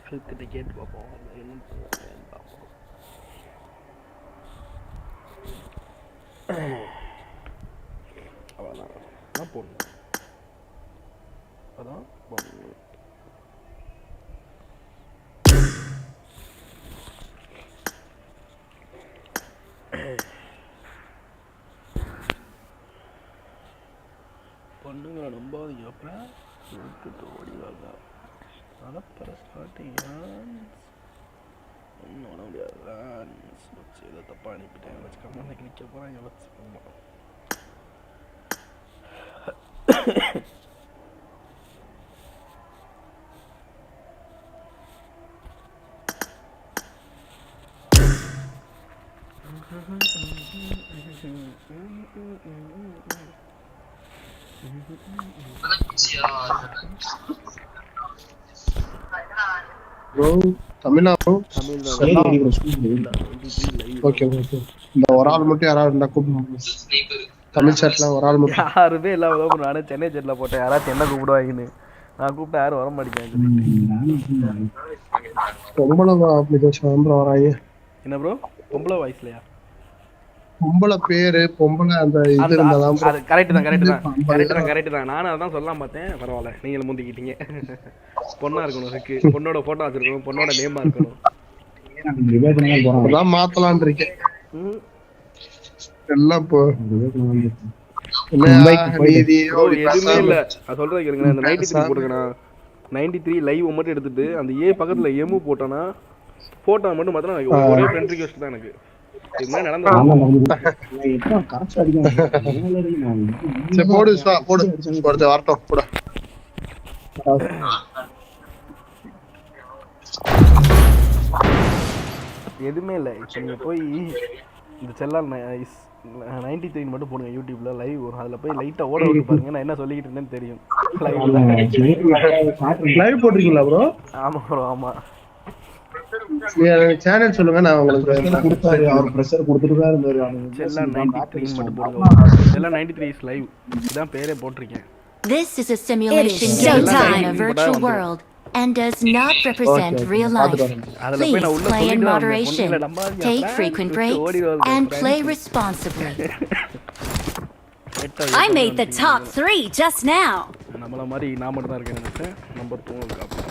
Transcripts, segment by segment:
கிட்ட கேட்டு பார்ப்போம் என்னன்னு பார்ப்போம். அவ்வளோதான் அதான் போடணும். அதான் போடணும். பொண்ணுங்களை நம்பாதீங்க. அப்புறம் விட்டுட்டு ஓடிவாங்க. அலப்பற ஸ்டார்டிங் ஒன்றும் பண்ண முடியாது. வச்சு ஏதோ தப்பாக அனுப்பிட்டேன் வச்சு கம்மனுக்கு நிற்க போகிறாங்க வச்சு bro தமிழா bro ஓகே ஓகே இந்த ஒரு ஆள் மட்டும் யாராவது இருந்தா கூப்பிடுங்க தமிழ் சாட்ல ஒரு ஆள் மட்டும் யாருமே இல்லாம நானே சென்னை செட்ல போட்டேன். யாராச்சும் என்ன கூப்பிடுவாங்கன்னு நான் கூப்பிட்டா யாரும் வர மாட்டேங்காங்க. பொம்பளை அப்ளிகேஷன் வராங்க. என்ன ப்ரோ பொம்பளை வாய்ஸ்லையா? பொம்பளை பேரு பொம்பளை அந்த இது இருந்தாதான் அது கரெக்ட் தான். நானும் அதான் சொல்லலாம் பார்த்தேன். பரவாயில்ல நீங்களும் முந்திக்கிட்டீங்க. பொண்ணா இருக்கணும் இருக்கு, பொண்ணோட போட்டோ வச்சிருக்கணும், பொண்ணோட நேமா இருக்கணும். அதான் மாத்தலான் இருக்கேன் எல்லாம். இப்போ எதுவுமே இல்ல நான் சொல்றது கேளுங்க. இந்த 93 போட்டுக்கணா 93 லைவ் மட்டும் எடுத்துட்டு அந்த ஏ பக்கத்துல எமு போட்டோன்னா போட்டோ மட்டும் மாத்திரம் ஒரே ஃப்ரெண்ட் ரிக்வெஸ்ட் தான் எனக்கு. இதுமாதிரி எதுவுமே இல்லை. இப்போ நீங்க போய் இந்த செல்லால் 93 மட்டும் போடுங்க யூடியூப்ல லைவ் வரும். அதுல போய் லைட்டா ஓட விட்டு பாருங்க. நான் என்ன சொல்லிக்கிட்டு இருந்தேன்னு தெரியும். லைவ் போடுறீங்களா ப்ரோ? ஆமா ப்ரோ ஆமா. சேனல் சொல்லுங்க நான் உங்களுக்கு கொடுத்தாரு. அவர் பிரஷர் கொடுத்துட்டு இருந்தாரு. செல்லா 93 மட்டும் போடுங்க. செல்லா 93 இஸ் லைவ். இதான் பேரே போட்டுருக்கேன். This is a simulation showtime in a virtual world and does not represent real life. Please play in moderation, take frequent breaks, and play responsibly. I made the top 3 just now. நம்மள மாதிரி நான் மட்டும் தான் இருக்கேன் நினைச்சேன். Number 2 இருக்கு.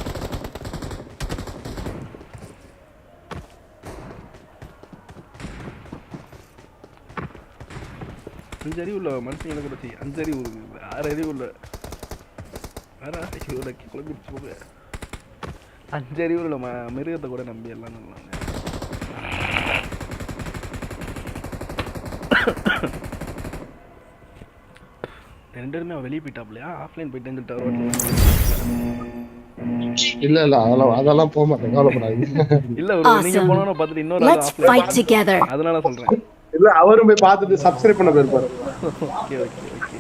அஞ்சறிவு உள்ள மனுஷன் எனக்கு வச்சு 5 அறிவு இருக்கு. 6 அறிவு உள்ள வேற குழம்பிடுச்சு போக. 5 அறிவு உள்ள மிருகத்தை கூட நம்பி எல்லாம் நல்லா ரெண்டு பேருமே வெளியே போயிட்டாப்லையா? ஆஃப்லைன் போயிட்டு இல்ல அதெல்லாம் போக மாட்டேன். கவலைப்படாது. இல்ல ஒரு நீங்க போனோம்னா பார்த்துட்டு இன்னொரு ஆஃப்லைன் அதனால சொல்றேன். இல்ல அவரும் போய் பார்த்துட்டு சப்ஸ்கிரைப் பண்ண போயிருப்பாரு. Okay okay okay.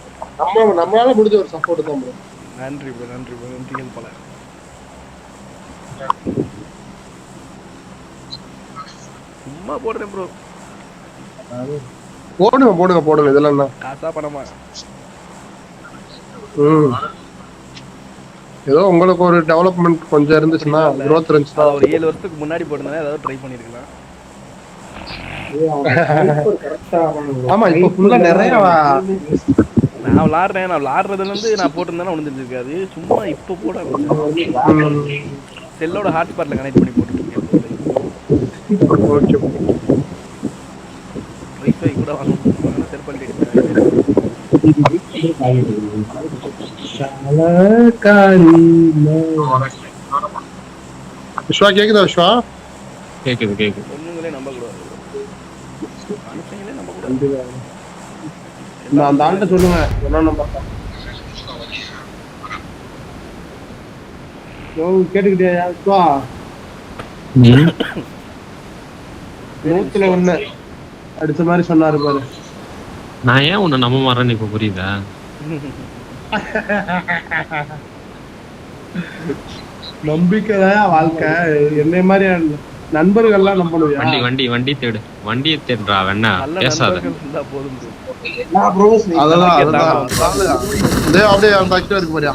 நம்மளால முடிஞ்ச ஒரு சப்போர்ட் தான் ப்ரோ. நன்றி ப்ரோ நன்றிகள் பல. சும்மா போடுறேன் ப்ரோ. போடுங்க இதெல்லாம் என்ன காசா பணமா? ஏதோ உங்களுக்கு ஒரு டெவலப்மெண்ட் கொஞ்சம் இருந்துச்சுன்னா growth இருந்துச்சுன்னா ஒரு 7 வருஷத்துக்கு முன்னாடி போடுறதா ஏதாவது ட்ரை பண்ணிருக்கலாம். ஆமா இப்போ ஃபுல்லா நிறைய நான் விளாடுறதுல இருந்து நான் போட்டிருந்தேன்னா ஒண்ணு தெரிஞ்சிருக்காது. சும்மா இப்போ போட செல்லோட ஹாட்ஸ்பாட்ல கனெக்ட் பண்ணி போட்டுருக்கேன். ஓகே வைஃபை கூட வாங்கணும் செல்போன் விஸ்வா கேக்குதா? விஸ்வா கேக்குது. பொண்ணுங்களே நம்ப கூடாது, மனுஷங்களே நம்ப கூடாது. நான் அந்த ஆள்கிட்ட சொல்லுங்க என்ன நம்பர் கேட்டுக்கிட்டியா? விஸ்வா 101 அடிச்ச மாதிரி சொன்னாரு பாரு. நான் ஏன் உன்னை நம்ப மாறேன்னு இப்ப புரியுதா? நம்பிக்கைதான் வாழ்க்கை. என்னை மாதிரி நண்பர்கள்லாம் நம்பணும். வண்டி தேடு. வண்டியை தேடுறா வேணா பேசாத. அப்படியே அந்த போறியா?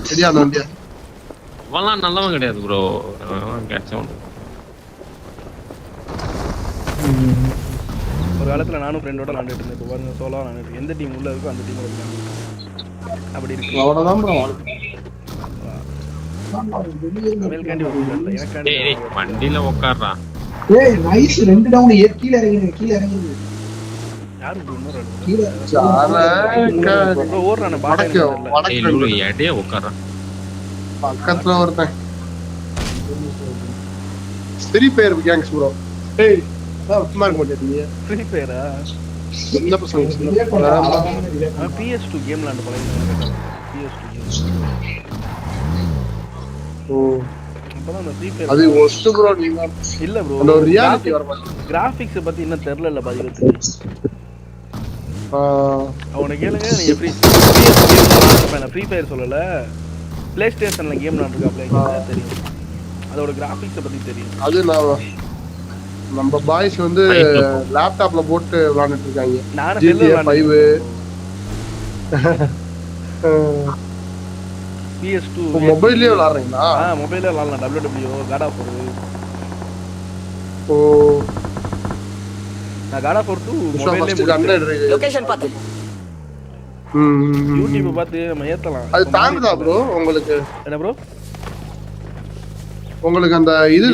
சரியா அந்த வண்டியா அவன்லாம் நல்லவன் கிடையாது ப்ரோ. கேட்சவன். ஒரு காலத்துல நானும் ஃப்ரெண்டோட விளாண்டுட்டு இருந்தேன். இப்போ பாருங்க சோலா விளாண்டுட்டு எந்த டீம் உள்ள இருக்கோ அந்த டீமோட விளையாண்டு அப்படி இருக்கு. அவ்வளவுதான் ப்ரோ. அவனுக்காண்டி ஒரு இல்லை எனக்காண்டி டேய் வண்டியில உட்கார்றா. ஏய் நைஸ் 2 டவுன் கீழ இறங்குங்க. யாரு இன்னொரு சாரக்க ஓடுறானே வடக்கு பாடா டேய் வடக்கு லூலு எடே உட்கார்றா. பக்கத்துல ஒருத்தன் ஃப்ரீ ஃபயர் கேங்ஸ் ப்ரோ. ஏய் சும்மா இருக்க மாட்டேங்க. ஃப்ரீ ஃபயரா என்ன பசங்க PS2 கேம் விளாண்டு பழகினாங்க. PS2 game. ஓ அப்பதான் அந்த ஃப்ரீ ஃபயர் அது ஒஸ்ட் ப்ரோ. நீங்க இல்ல ப்ரோ அந்த ஒரு ரியாலிட்டி வர மாட்டேங்குது. கிராபிக்ஸ் பத்தி இன்னும் தெரியல பாதிக்கு. அவனை கேளுங்க நீங்க ஃப்ரீ ஃபயர் சொல்லல பிளே ஸ்டேஷன்ல கேம் விளாண்டுருக்காப்ல தெரியும். அதோட கிராபிக்ஸை பத்தி தெரியும். அது நான் நம்ம பாய்ஸ் வந்து லேப்டாப்ல போட்டு விளையாண்டுட்டு இருக்காங்க. நானும் GTA 5 PS2 மொபைல்லயே விளையாடுறீங்களா? மொபைல்ல விளையாடலாம். WWE God of War. ஓ நான் God of War 2 மொபைல்லே ஃபர்ஸ்ட் கண்டென்ட் Location பாத்து. யூடியூப் பார்த்து நம்ம ஏத்தலாம். அது தாண்டுதா ப்ரோ உங்களுக்கு? என்ன ப்ரோ உங்களுக்கு அந்த இது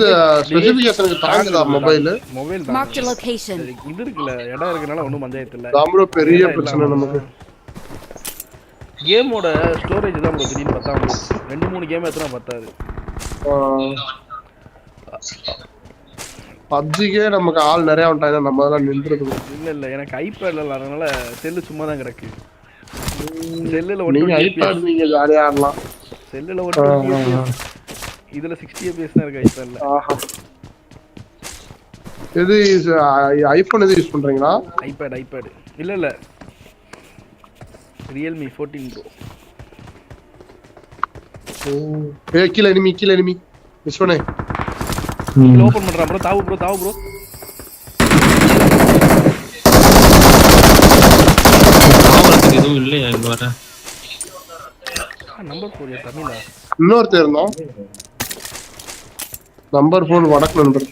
ஸ்பெசிஃபிகேஷனுக்கு தாங்குதா mobile? Mobile Mark the location. இது இருக்குல இடம் இருக்கனால ஒண்ணும் பஞ்சாயத்து இல்ல. தான் ப்ரோ பெரிய பிரச்சனை நமக்கு. கேமோட ஸ்டோரேஜ் தான் ப்ரோ திடீர்னு பத்தாது. 2-3 கேம் ஏத்துனா பத்தாது. பப்ஜிக்கே நமக்கு ஆள் நிறைய வந்துட்டாங்க. நம்ம அதெல்லாம் நின்றுது. இல்ல எனக்கு ஐபேட்ல அதனால செல்லு சும்மா தான் கிடக்கு. செல்லுல நீங்க ஐபேட் நீங்க ஜாலியா ஆடலாம். செல்லுல 120 இதுல 60 fps தான் இருக்கு ஐபேட்ல. ஆஹா. இது ஐபோன் எது யூஸ் பண்றீங்களா? ஐபேட் இல்ல Realme 14 Pro. ஓ கீழ எனிமி மிஸ் பண்ணே. ஓபன் பண்றான் ப்ரோ. தாவு ப்ரோ. அவனுக்கு எதுவும் இல்லையா இங்க வர? நம்பர் 4 தமிழா? இன்னொருத்தர் இருந்தோம். நம்பர் 4 வடக்கு நம்பர்.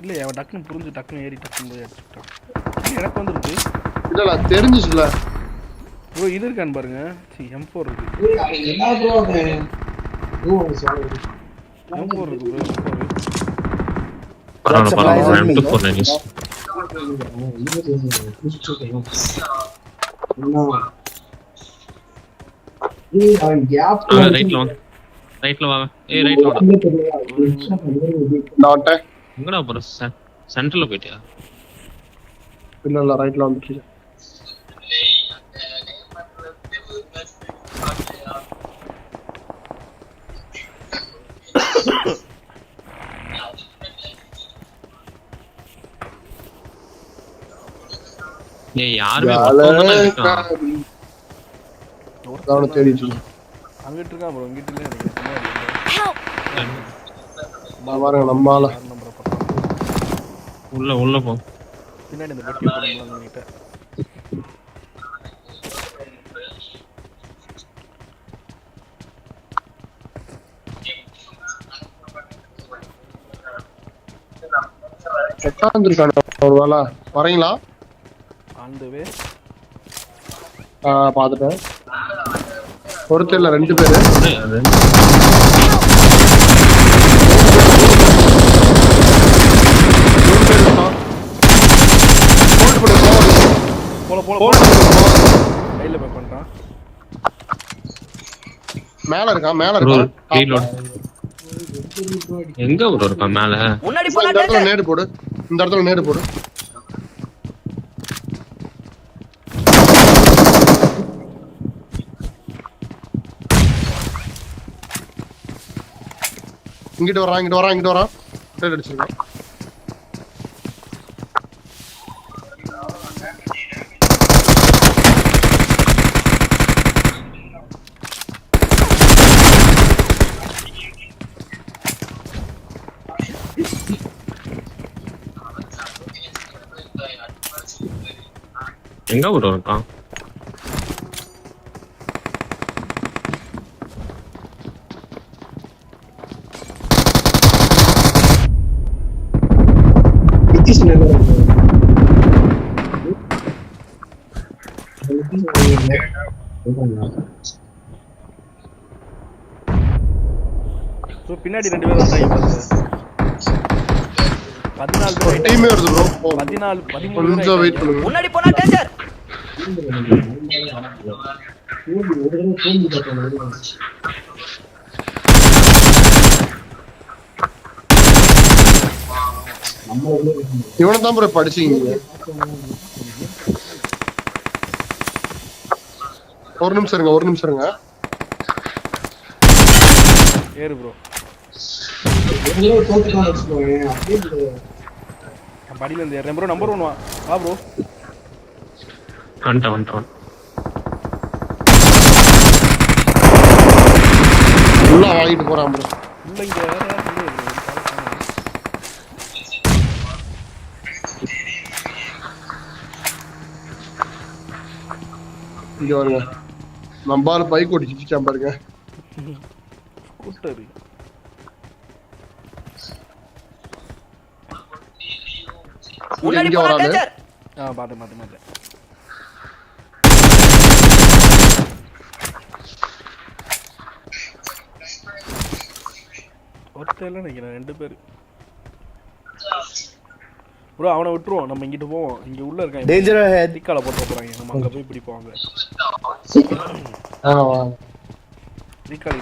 இல்ல அவன் டக்குன்னு புரிஞ்சு டக்குன்னு ஏறி டக்குன்னு போய் அடிச்சிட்டான். எனக்கு வந்துருச்சு. இல்ல தெரிஞ்சுச்சுல ப்ரோ. இது இருக்கான்னு பாருங்க. M4 இருக்கு. என்ன ப்ரோ அது M4 இருக்கு ப்ரோ. பரவாயில்ல M24 நைஸ். ரைட்ல வாங்க. ஏய் ரைட்ல வாடா. நாட் எங்கடா போற? சென்டர்ல போயிட்டியா? இல்ல ரைட்ல வந்துச்சு. ஏய் யாருமே ஒருத்தவங்க தான் இருக்கான். அவனை தேடிட்டு அங்கிட்டு இருக்கான் ப்ரோ. இங்கிட்டு இல்ல எனக்கு பின்னாடி. Help. பாருங்க நம்மால நம்பரை பக்கம் உள்ள போ. பின்னாடி இந்த பெட்டி போடும்போது அங்கிட்ட உட்காந்துருக்கான ஒரு வேலை. வரீங்களா? ஆன் தி வே. பாத்துட்டேன். ஒருத்தர் இல்ல 2 பேரு. போல கையில பை பண்றான். மேல இருக்கான். எங்க ப்ரோ இருக்கான் மேல? முன்னாடி இந்த இடத்துல நேடு போடு. இங்கிட்டு வரான். ரேட் அடிச்சிருக்கான். எங்க ப்ரோ இருக்கான்? லொகேஷன் எங்க இருக்கு? ப்ரோ பின்னாடி 2 பேர் வந்தாங்க பாருங்க 14 பேர் டீமே வருது ப்ரோ 14 13 கொஞ்சம் வெயிட் பண்ணுங்க முன்னாடி போனா டேஞ்சர். இவனை தான் ப்ரோ படிச்சீங்க ஒரு நிமிஷம் இருங்க ஏறு ப்ரோ படியில இருந்து ஏறேன் ப்ரோ நம்பர் 1 வா ப்ரோ வந்துட்டேன் உள்ள வாங்கிட்டு போறான் ப்ரோ உள்ள இங்க வேற இங்க வருங்க நம்பால பைக் ஓடிச்சிச்சாம் பாருங்க ஸ்கூட்டர் முன்னாடி இங்க போனா வரானே டேஞ்சர். பாத்து ஒருத்தர் நினைக்கிறேன் 2 பேர் ப்ரோ அவனை விட்டுருவோம் நம்ம இங்கிட்டு போவோம் இங்க உள்ள இருக்கான் டேஞ்சர் ஹெட் திக்கால போட்டு போறாங்க நம்ம அங்க போய் பிடிப்போம் திக்காலி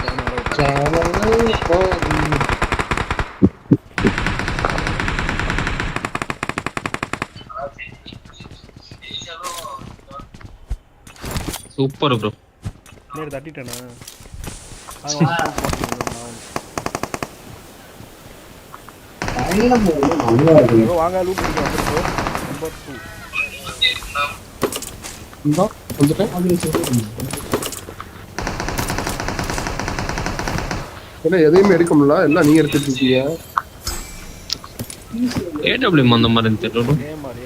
சூப்பர் ப்ரோ நேரா தட்டிட்டேனா ப்ரோ வாங்க லூட் பண்ணிக்கலாம் ப்ரோ நம்பர் 2 இந்தா வந்துட்டேன் என்ன எதையுமே எடுக்க முடியல எல்லாம் நீங்க எடுத்துட்டு இருக்கீங்க ஏடபிள்யூஎம் அந்த மாதிரி தெரியல ஏமாறு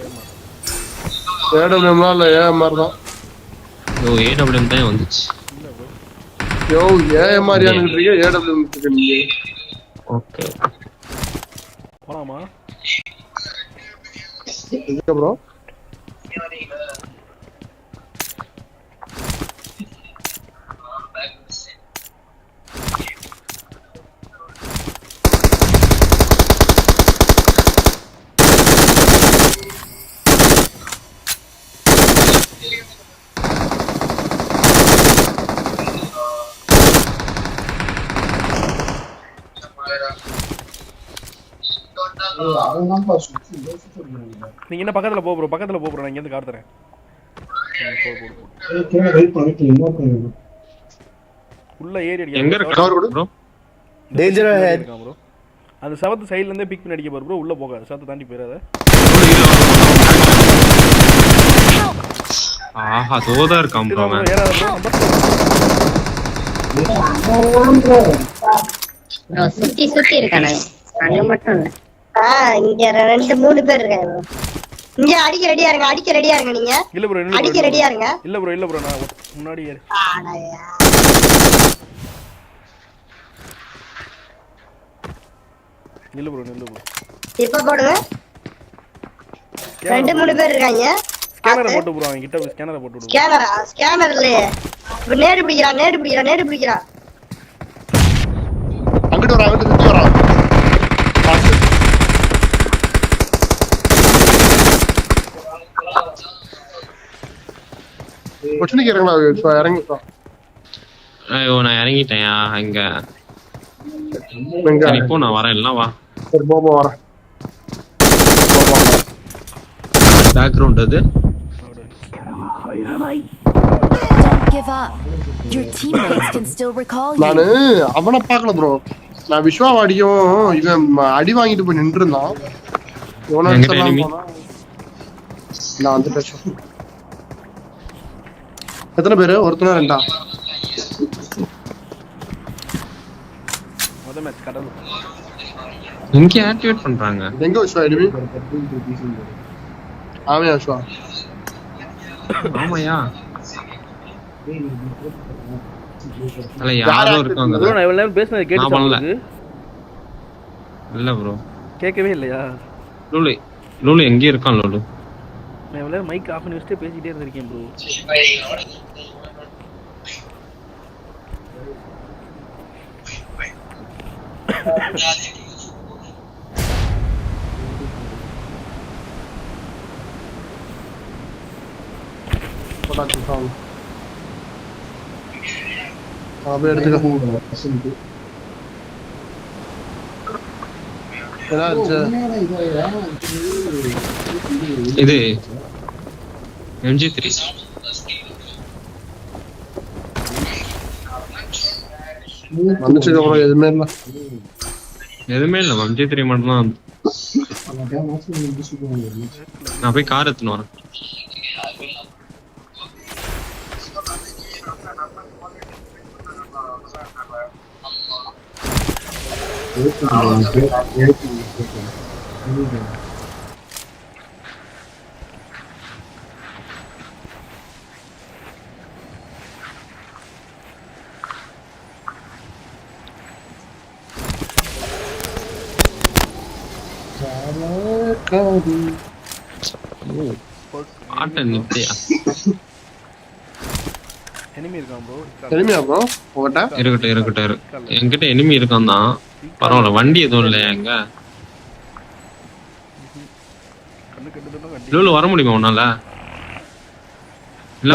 ஏடபிள்யூம்லாம் இல்ல ஏஎம்ஆர் தான் ஓ ஏடபிள்யூஎம் தான் வந்துச்சு யோ ஏஎம்ஆர் யானுன்றீங்க ஏடபிள்யூஎம் இருக்கீங்க ஓகே போலாமா எங்க ப்ரோ நீங்க என்ன பக்கத்துல போ ப்ரோ நான் இங்க இருந்து கார் தரேன் உள்ள ஏறி எங்க அடிக்க இருக்கு ப்ரோ டேஞ்சர் ஹெட் ப்ரோ அந்த செவத்து சைடுல இருந்தே பிக் பண்ணி அடிக்க பாரு ப்ரோ உள்ள போகாத செவத்தை தாண்டி போயிராத ஆஹா தோதா இருக்கான் ப்ரோ அவன் ஏறாத ப்ரோ சுத்தி சுத்தி இருக்கானே அங்க மட்டும் இல்ல இங்க 2-3 பேர் இருக்காங்க இங்க அடிக்க ரெடியா இருங்க நீங்க இல்ல ப்ரோ அடிக்க ரெடியா இருங்க இல்ல ப்ரோ நான் முன்னாடி ஏறு நில்லு ப்ரோ இப்ப போடுங்க 2-3 பேர் இருக்காங்க ஸ்கேனரை போட்டு ப்ரோ அவங்க கிட்ட ஸ்கேனரை போட்டு விடு ஸ்கேனர் இல்லையே நேடு பிடிக்கிறான் அங்கிட்டு சுத்தி வரான் கொச்சினிக்கு இறங்கலாம் இறங்கிட்டான் ஐயோ நான் இறங்கிட்டேன்யா இங்க எங்க சரி இப்போ நான் வரேன் எல்லாம் வா சரி போபோ வரேன் பேக்ரவுண்ட் அது Don't give up. Your teammates can still recall you. நானு அவனை பார்க்கல ப்ரோ நான் விஸ்வாவாடியும் இவன் அடி வாங்கிட்டு போய் நின்று இருந்தான் எங்கிட்ட enemy? நான் வந்துட்டேன் எத்தனை பேரு ஒருத்தனா ரெண்டா முத மேட்ச் கடல் இங்க ஆக்டிவேட் பண்றாங்க எங்க விஸ்வா எனிமி ஆமையா விஸ்வா ஆமாயா அல்ல யாரோ இருக்காங்க ப்ரோ நான் இவ்வளவு நேரம் பேசுனது நான் பண்ணல. கேட்டுச்சு இல்ல ப்ரோ கேட்கவே இல்லையா லூலி லோலு எங்கே இருக்கான் லோலு? நான் எவ்வளோ மைக் ஆஃப் பண்ணி வச்சுட்டு பேசிட்டே இருந்திருக்கேன் ப்ரோ. அப்படியே எடுத்துக்க. இது MG3 வந்துச்சுக்கு அப்புறம் எதுவுமே இல்லை. எதுவுமே இல்லை, MG3 மட்டும்தான். நான் போய் கார் எடுத்துன்னு வரேன். ஆட்ட நித்தியா எனிமி இருக்கான் ப்ரோ. தெரியுமா ப்ரோ உங்கள்கிட்ட? இருக்கட்டும் என்கிட்ட எனிமி இருக்கான் தான். பரவாயில்ல, வண்டி எதுவும் இல்லையா எங்க? லூலு வர முடியுமா உன்னால? இல்ல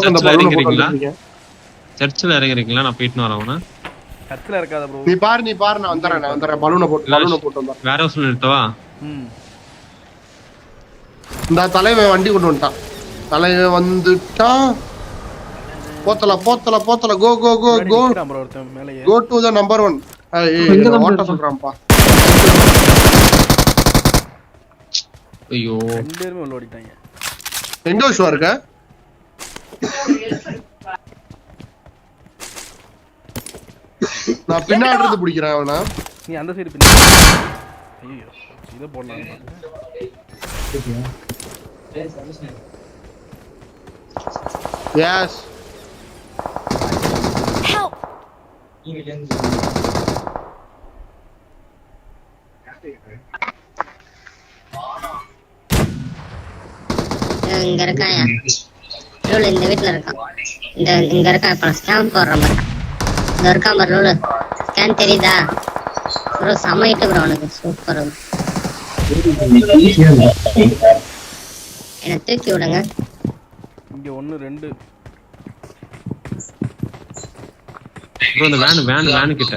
சர்ச்சில் இறங்குறீங்களா? சர்ச்சில் இறங்குறீங்களா? நான் போயிட்டு வரேன். அவனை சர்ச்சில் இருக்காத ப்ரோ. நீ பாரு நான் வந்துடுறேன். பலூனை போட்டு வந்தேன். வேற ஹவுஸ்ல நிறுத்தவா? இந்த தலைவன் வண்டி கொண்டு வந்துட்டான். தலைவன் வந்துட்டான். போத்தல கோ கோ டு த நம்பர் 1. ஓட்ட சொல்றான்ப்பா. ஐயோ, ரெண்டு பேருமே உள்ள ஓடிட்டாங்க. எங்க விஷயம் இருக்க? நான் பின்னாடி இருந்து பிடிக்கிறேன் அவனை. நீ அந்த சைடு பின்னாடி. ஐயோ, இதை போடலாம். எஸ். Help! இங்க இருக்காயா? லூலு இந்த வீட்டுல இருக்கான். இங்க இருக்கான். இப்ப ஸ்கேன் போடுறேன் பாரு. இந்த இருக்கான் பாரு லூலு. ஸ்கேன் தெரியுதா ப்ரோ? சமைட்டு ப்ரோ உனக்கு சூப்பர். என்ன தூக்கி விடுங்க. இங்க 1 2 ப்ரோ அந்த வேன் கிட்ட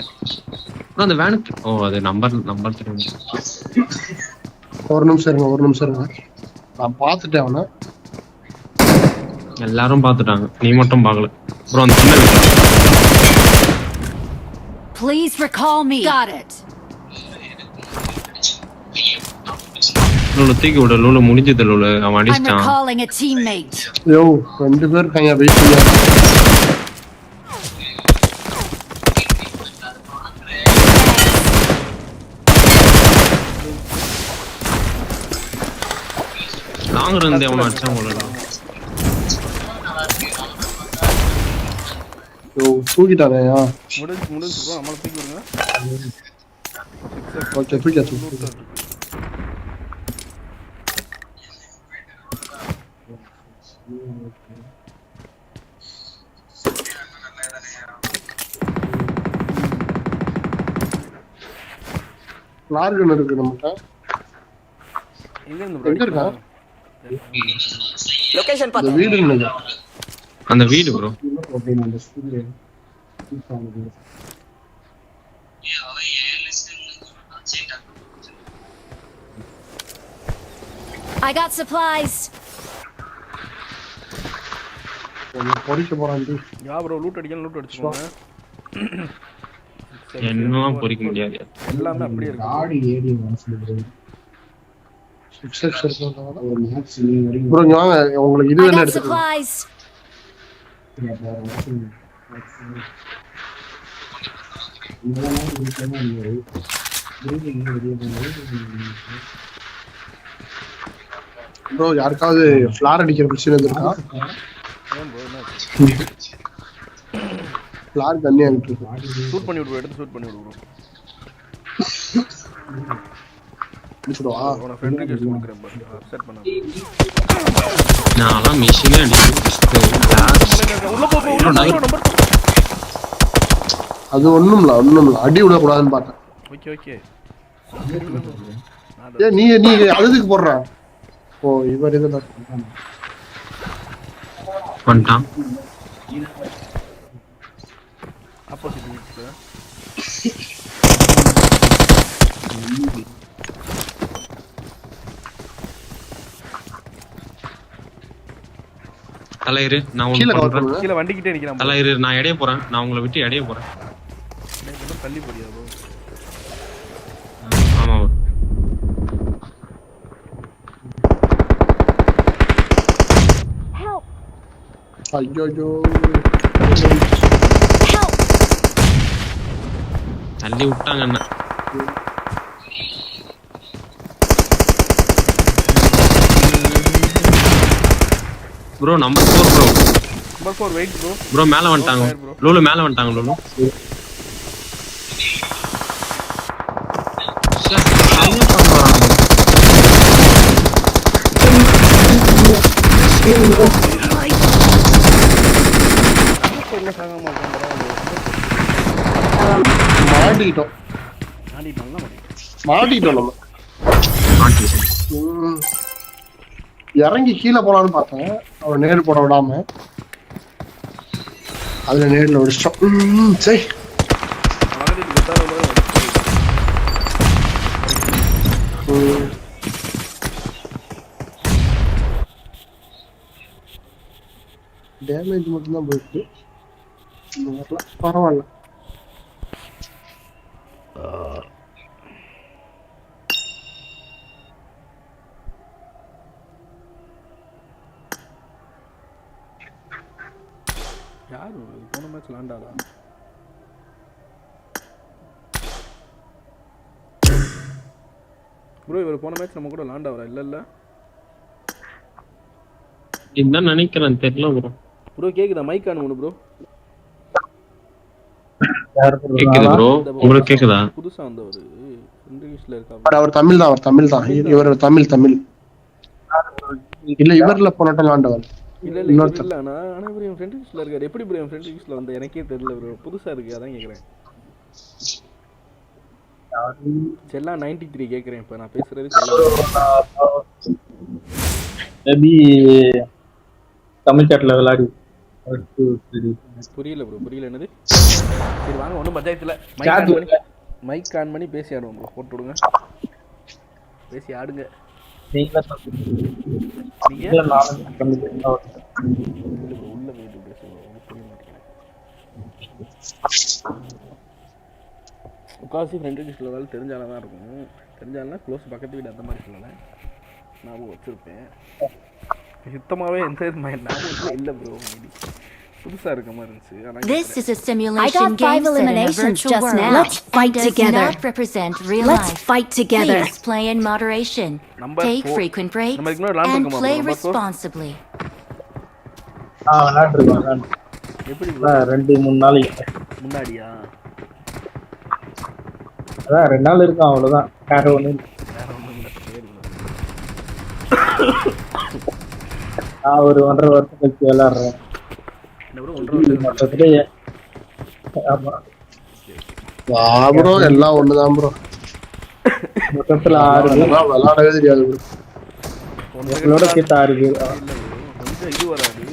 ப்ரோ, அந்த வேன். ஓ, அது நம்பர் தெரியும். ஒரு நிமிஷம் இருங்க. நான் பார்த்துட்டேன் அவனை. எல்லாரும் பார்த்துட்டாங்க, நீ மட்டும் பார்க்கல ப்ரோ. அந்த சின்ன வீடு. Please recall me. Got it. Lulu தூக்கி விட. லூலு முடிஞ்சது. லூலு அவன் I'm அடிச்சிட்டான். recalling a teammate. யோ, 2 பேர் இருக்காங்க. வெயிட் பண்ணு. லாங் இருந்து அவனை அடிச்சான் போல. யோ, தூக்கிட்டானேயா. முடிஞ்சு ப்ரோ. நம்மள தூக்கி விடுங்க. ஓகே, தூக்கி. லார்கன் இருக்கு நம்மகிட்ட. எங்க இருக்கா? லொகேஷன் அந்த பாத்து. வீடு என்னது? அந்த வீடு ப்ரோ. I got supplies. பொறிக்க போறான். யா ப்ரோ, லூட் அடிச்சுக்கோங்க. என்னலாம் பொறிக்க முடியாது. எல்லாமே அப்படியே இருக்கு. ஆடி ஏடி வாசல் 6x இருக்குறதால ஒரு மேட்ச் நீங்க வரீங்க ப்ரோ. வாங்க, உங்களுக்கு இது I வேணா got எடுத்துக்கலாம். supplies. ப்ரோ, யாருக்காவது ஃப்ளார் அடிக்கிற பிரச்சனை இருக்கா? ஃப்ளார் கண்ணே அடிச்சு ஷூட் பண்ணி விடு. எடுத்து ஷூட் பண்ணி விடு ப்ரோ. அடிச்சுடுவா உன ஃப்ரெண்ட் ரிக்வெஸ்ட் கொடுக்குறேன் பாரு அப்செட் பண்ணாத நான்லாம் மிஷினே அடிக்கிறேன் உள்ள போ நம்பர் அது ஒண்ணும்ல அடி விடக்கூடாதுன்னு பார்த்தேன் ஓகே ஓகே நீ அதுக்கு போடுற ஓ இவர் இதுதான் வந்துட்டான் ஆப்போசிட் தலையிரு நான் கீழே ஒண்ணு கவர் பண்றேன் பண்ணுங்க கீழ வண்டிக்கிட்டே நிக்கிறான் தலையிரு நான் இடைய போறேன் நான் உங்களை விட்டு இடைய போறேன் தள்ளி போடியா bro ஆமா ஐயோ தள்ளி விட்டாங்க என்ன bro number 4 bro number 4 wait bro bro மேல வந்துட்டாங்க லூலு மேல வந்துட்டாங்க லூலு மாட்டிட்டோம் நம்ம இறங்கி கீழே போலான்னு பார்த்தேன் அவன் நேரு போட விடாம அதுல நேர்ல ஒடிச்சிட்டோம் சரி டேமேஜ் மட்டும்தான் போயிருக்கு பரவாயில்ல யாரு போன மேட்ச் விளாண்டாடா ப்ரோ இவர் போன மேட்ச் நம்ம கூட விளாண்டாவரா இல்ல இதுதான் நினைக்கிறேன் தெரியல ப்ரோ ப்ரோ கேக்குதா மைக் ஆன் பண்ணு ப்ரோ கேக்குது ப்ரோ உங்களுக்கு கேக்குதா புதுசா வந்தவர் இங்கிலீஷ்ல இருக்கா அவர் தமிழ் தான் இவர் தமிழ் இல்ல இவர்ல போனட்டம் விளாண்டவர் இல்ல ஆனா இவர் என் ஃப்ரெண்ட் லிஸ்ட்ல இருக்காரு எப்படி ப்ரோ என் ஃப்ரெண்ட் லிஸ்ட்ல வந்த எனக்கே தெரியல ப்ரோ புதுசா இருக்கு அதான் கேக்குறேன் செல்லா 93 கேக்குறேன் இப்ப நான் பேசுறது மேபி தமிழ் சாட்ல விளையாடி புரியல ப்ரோ புரியல என்னது சரி வாங்க ஒண்ணும் பஞ்சாயத்துல மைக் ஆன் பண்ணி பேசி ஆடுவோம் ப்ரோ போட்டு விடுங்க பேசி ஆடுங்க நீங்க உள்ள போயிட்டு பேசுவோம் புரிய மாட்டேங்குது முக்காசி ஃப்ரெண்ட் லிஸ்ட்ல வேலை தெரிஞ்சாலும் தான் இருக்கும் தெரிஞ்சாலும் க்ளோஸ் பக்கத்து வீடு அந்த மாதிரி சொல்லலை ஞாபகம் வச்சிருப்பேன் சுத்தமாவே எந்த ஞாபகம் இல்லை ப்ரோ புதுசா இருக்க மாதிரி இருந்துச்சு ஆனா This is a simulation game set in a virtual world. Let's fight and together. does not represent real Let's life. fight together. Please play in moderation. Take frequent breaks and play responsibly. விளையாண்டுருக்கோம் எப்படி 2-3 நாளைக்கு முன்னாடியா அதான் 2 நாள் இருக்கும் அவ்வளவுதான் வேற ஒண்ணும் நான் ஒரு 1.5 வருஷம் கழிச்சு விளையாடுறேன் ப்ரோ எல்லாம் ஒண்ணுதான் ப்ரோ மொத்தத்துல 6 பேர் விளையாடவே தெரியாது உங்களோட சேர்த்து 6 பேர் கொஞ்சம் இது வராது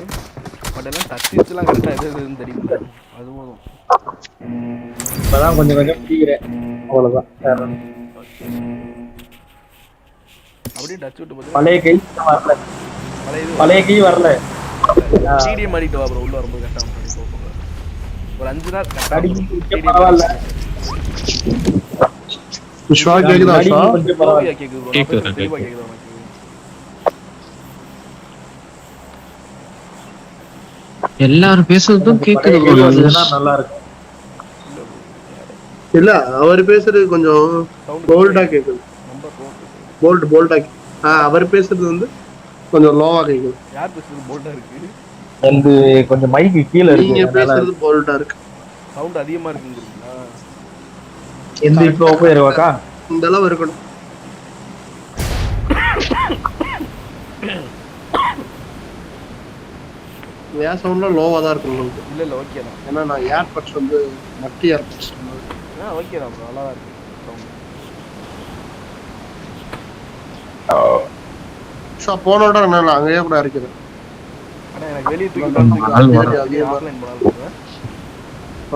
பட் எல்லாம் டச்சிங்ஸ்லாம் கரெக்டா எதுன்னு தெரியும் அது போதும் இப்பதான் கொஞ்சம் பிடிக்கிறேன் அவ்வளவுதான் அப்படியே டச் விட்டு பழைய கை வரல பழைய கை வரல ஸ்டேடியம் ஆடிட்டு வா ப்ரோ உள்ள வரும்போது கரெக்டா ஒரு 5 நாள் கரெக்டா பரவாயில்ல விஸ்வா கேக்குதா விஸ்வா கேக்குது தெளிவா கேக்குது உனக்கு எல்லாரும் பேசுறதும் கேக்குது நல்லா இருக்கு இல்ல அவர் பேசுறது கொஞ்சம் போல்டா கேக்குது போல்டா அவர் பேசுறது வந்து கொஞ்சம் லோவா கேக்குது யார் பேசுறது போல்டா இருக்கு வந்து கொஞ்சம் மைக்கு கீழ இருக்கு நீங்க பேசுறது போல்டா இருக்கு சவுண்ட் அதிகமா இருக்குங்கறீங்களா எந்த இப்போ போயிருவாக்கா இந்த அளவு இருக்கணும் என் சவுண்ட்லாம் லோவா தான் இருக்கும் உங்களுக்கு. இல்ல இல்ல ஓகே தான். ஏன்னா நான் ஏர்பட்ஸ் வந்து மட்டி ஏர்பட்ஸ். ஓகே தான் ப்ரோ, நல்லா தான் இருக்கு சவுண்ட். போனோட நான் அங்கேயே கூட இருக்கிறேன். ஆனா எனக்கு வெளிய தூக்கி போறதுக்கு ஆஃப்லைன் போலாம்.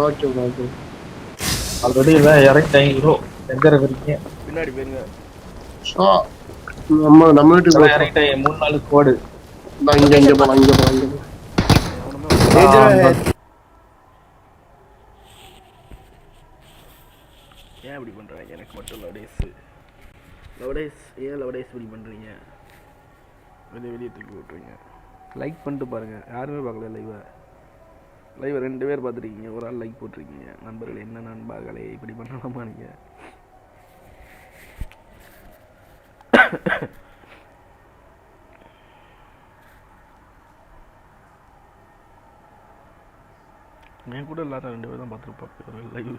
Okay okay. ஆல்ரெடி எல்லாம் இறக்கிட்டாங்க ப்ரோ. எங்க இருக்கீங்க? பின்னாடி போயிருங்க. சோ நம்ம வீட்டுக்கு இறக்கிட்டாங்க 3-4 ஸ்குவாட். நான் இங்க போலாம். ஏன் இப்படி பண்றாங்க? எனக்கு மட்டும் லவடேஸ் ஏன் லவடேஸ் இப்படி பண்றீங்க? வெளியே தூக்கி விட்டுறீங்க. லைக் பண்ணிட்டு பாருங்க. யாருமே பார்க்கல லைவை 2 பேர் பார்த்துருக்கீங்க, ஒரு ஆள் லைக் போட்டிருக்கீங்க. நண்பர்களே, என்ன நண்பர்களே, இப்படி பண்ணலாமா நீங்க? என் கூட எல்லாரும் 2 பேர் தான் பார்த்துருப்பாங்க லைவ்.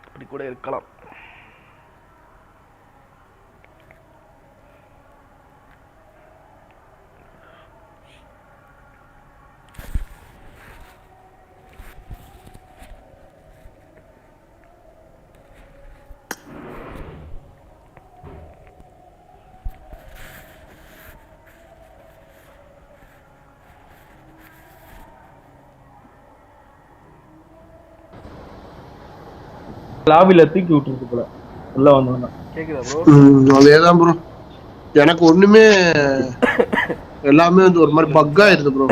அப்படி கூட இருக்கலாம். லாபில தூக்கி விட்டுருக்கு போல உள்ள வந்தோம்னா. கேக்குதா ப்ரோ? அதேதான் ப்ரோ. எனக்கு ஒண்ணுமே எல்லாமே வந்து ஒரு மாதிரி பக்கா இருது ப்ரோ.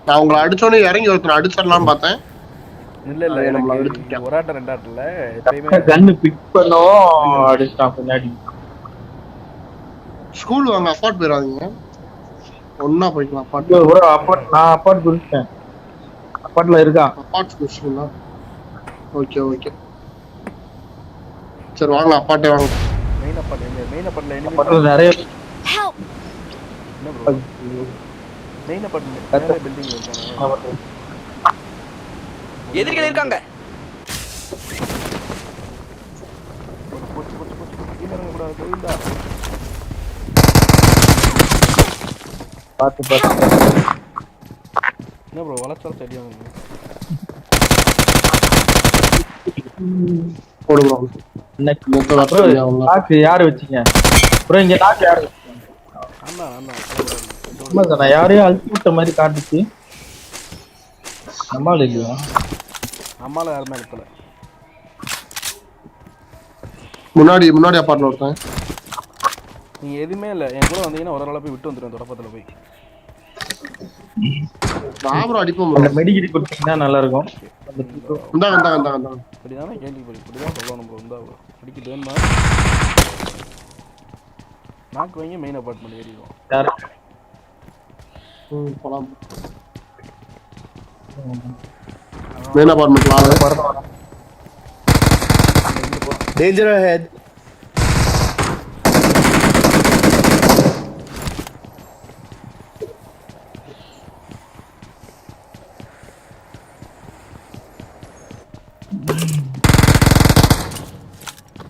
நான் உங்களை அடிச்சோடனே இறங்கி ஒருத்தர் அடிச்சிடலாம்னு பார்த்தேன். இல்ல நம்மள அடிச்சிட்டேன். ஒரு ஆட்ட 2 ஆட்டல எப்பயுமே கன்னு பிக் பண்ணோம் அடிச்சான் பின்னாடி. ஸ்கூல் வாங்க அப்பார்ட் போயிடாதீங்க. ஒண்ணா போய்க்கலாம் அப்பார்ட். ஒரு அப்பார்ட் நான் அப்பார்ட் குடிச்சேன். அப்பார்ட்ல இருக்கான். அப்பார்ட் குடிச்சீங்களா? ஓகே. சரி வாங்க அப்பார்ட்டே வாங்க. மெயின் அப்பார்ட்ல அப்பார்ட்ல நிறைய என்ன ப்ரோ? மெயின் அப்பார்ட்ல நிறைய பில்டிங் இருக்காங்க. எதிரிகள் இருக்காங்க. போச்சு இறங்க கூடாது கோவிந்தா. பாத்து என்ன ப்ரோ வளர்ச்சால் சரியாகுங்க. போடு ப்ரோ. லாக் யாரு வச்சீங்க ப்ரோ? இங்க லாக் யாரு வச்சீங்க? ஆமா யாரையும் அழுத்தி விட்ட மாதிரி காட்டுச்சு. நம்மால இல்லையா? நம்மால யாருமே அழுத்தல. முன்னாடி அப்பார்ட்ல ஒருத்தன். நீங்க எதுவுமே இல்ல என் கூட வந்தீங்கன்னா ஒரு ஆளா போய் விட்டு வந்துருவேன் தொடப்பத்துல போய். நாமரும் அடிப்போம். அந்த மெடிக்கெட் கொடுத்தீங்கன்னா நல்லா இருக்கும். வந்தா இப்படிதானே கேள்வி இப்படிதான் சொல்லணும் ப்ரோ. இருந்தா அடிக்கிட்டு வேணுமா? நாக்கு வைங்க மெயின் அப்பார்ட்மெண்ட் ஏறிடுவோம். யாரு? போலாம். மெயின் அப்பார்ட்மெண்ட் வாங்க. Danger ahead.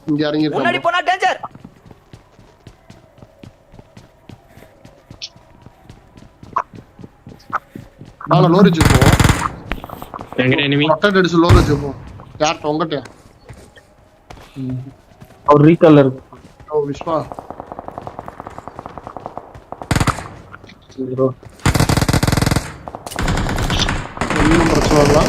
இங்க இறங்கி முன்னாடி போனா டேஞ்சர். நாள லோரிஜ் போ. எங்க எனிமி அட்டாக் அடிச்சு லோரிஜ் போ. யார் தொங்கட்டே? அவர் ரீகால்ல இருக்கு. ஓ விஸ்வா. ப்ரோ இன்னும் பிரச்சனை இல்ல.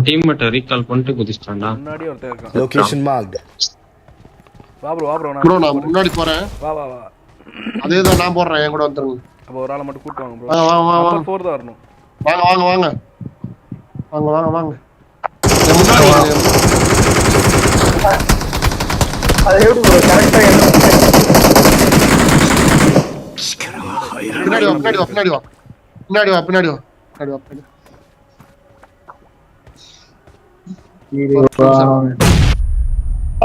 டீம்மேட் ரீகால் பண்ணிட்டு குதிச்சான்டா. முன்னாடி ஒருத்தன் இருக்கான். Location marked. வா ப்ரோ நான் முன்னாடி போறேன். வா அதேதான் நான் போறேன். என் கூட வந்துருங்க. அப்ப ஒரு ஆளை மட்டும் கூட்டு வாங்க ப்ரோ. வாங்க 4 தான் வரணும். வாங்க. முன்னாடி அது எப்படி ப்ரோ கரெக்ட்டா என்ன? பின்னாடி வா.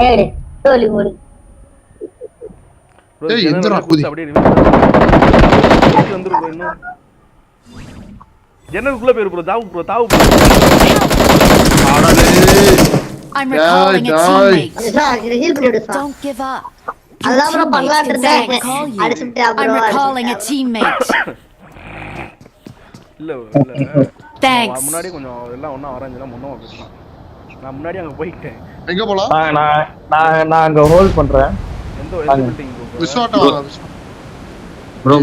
ஏய் தோலி ஓடு. ஏய் எந்தடா குதி? அப்படியே ரிவீல் வந்துரு ப்ரோ. இன்னும் ஜன்னலுக்குள்ள போயிரு ப்ரோ, தாவு ப்ரோ, தாவு bro. I'm recalling a teammate. Heal பண்ணி விடு. Don't give up. அதான் ப்ரோ பண்ணலாம்னு இருந்தேன். Recall you. அடிச்சுட்டா bro. I'm recalling a teammate. இல்ல Thanks. முன்னாடி கொஞ்சம் எல்லாம் ஒண்ணா வரஞ்சல முன்னோ பேசலாம். நான் முன்னாடி அங்க போயிட்டேன். எங்க போலாம்? நான் அங்க ஹோல்ட் பண்றேன். எந்த பில்டிங் ப்ரோ? விஸ்வாட்டா வாங்க. ப்ரோ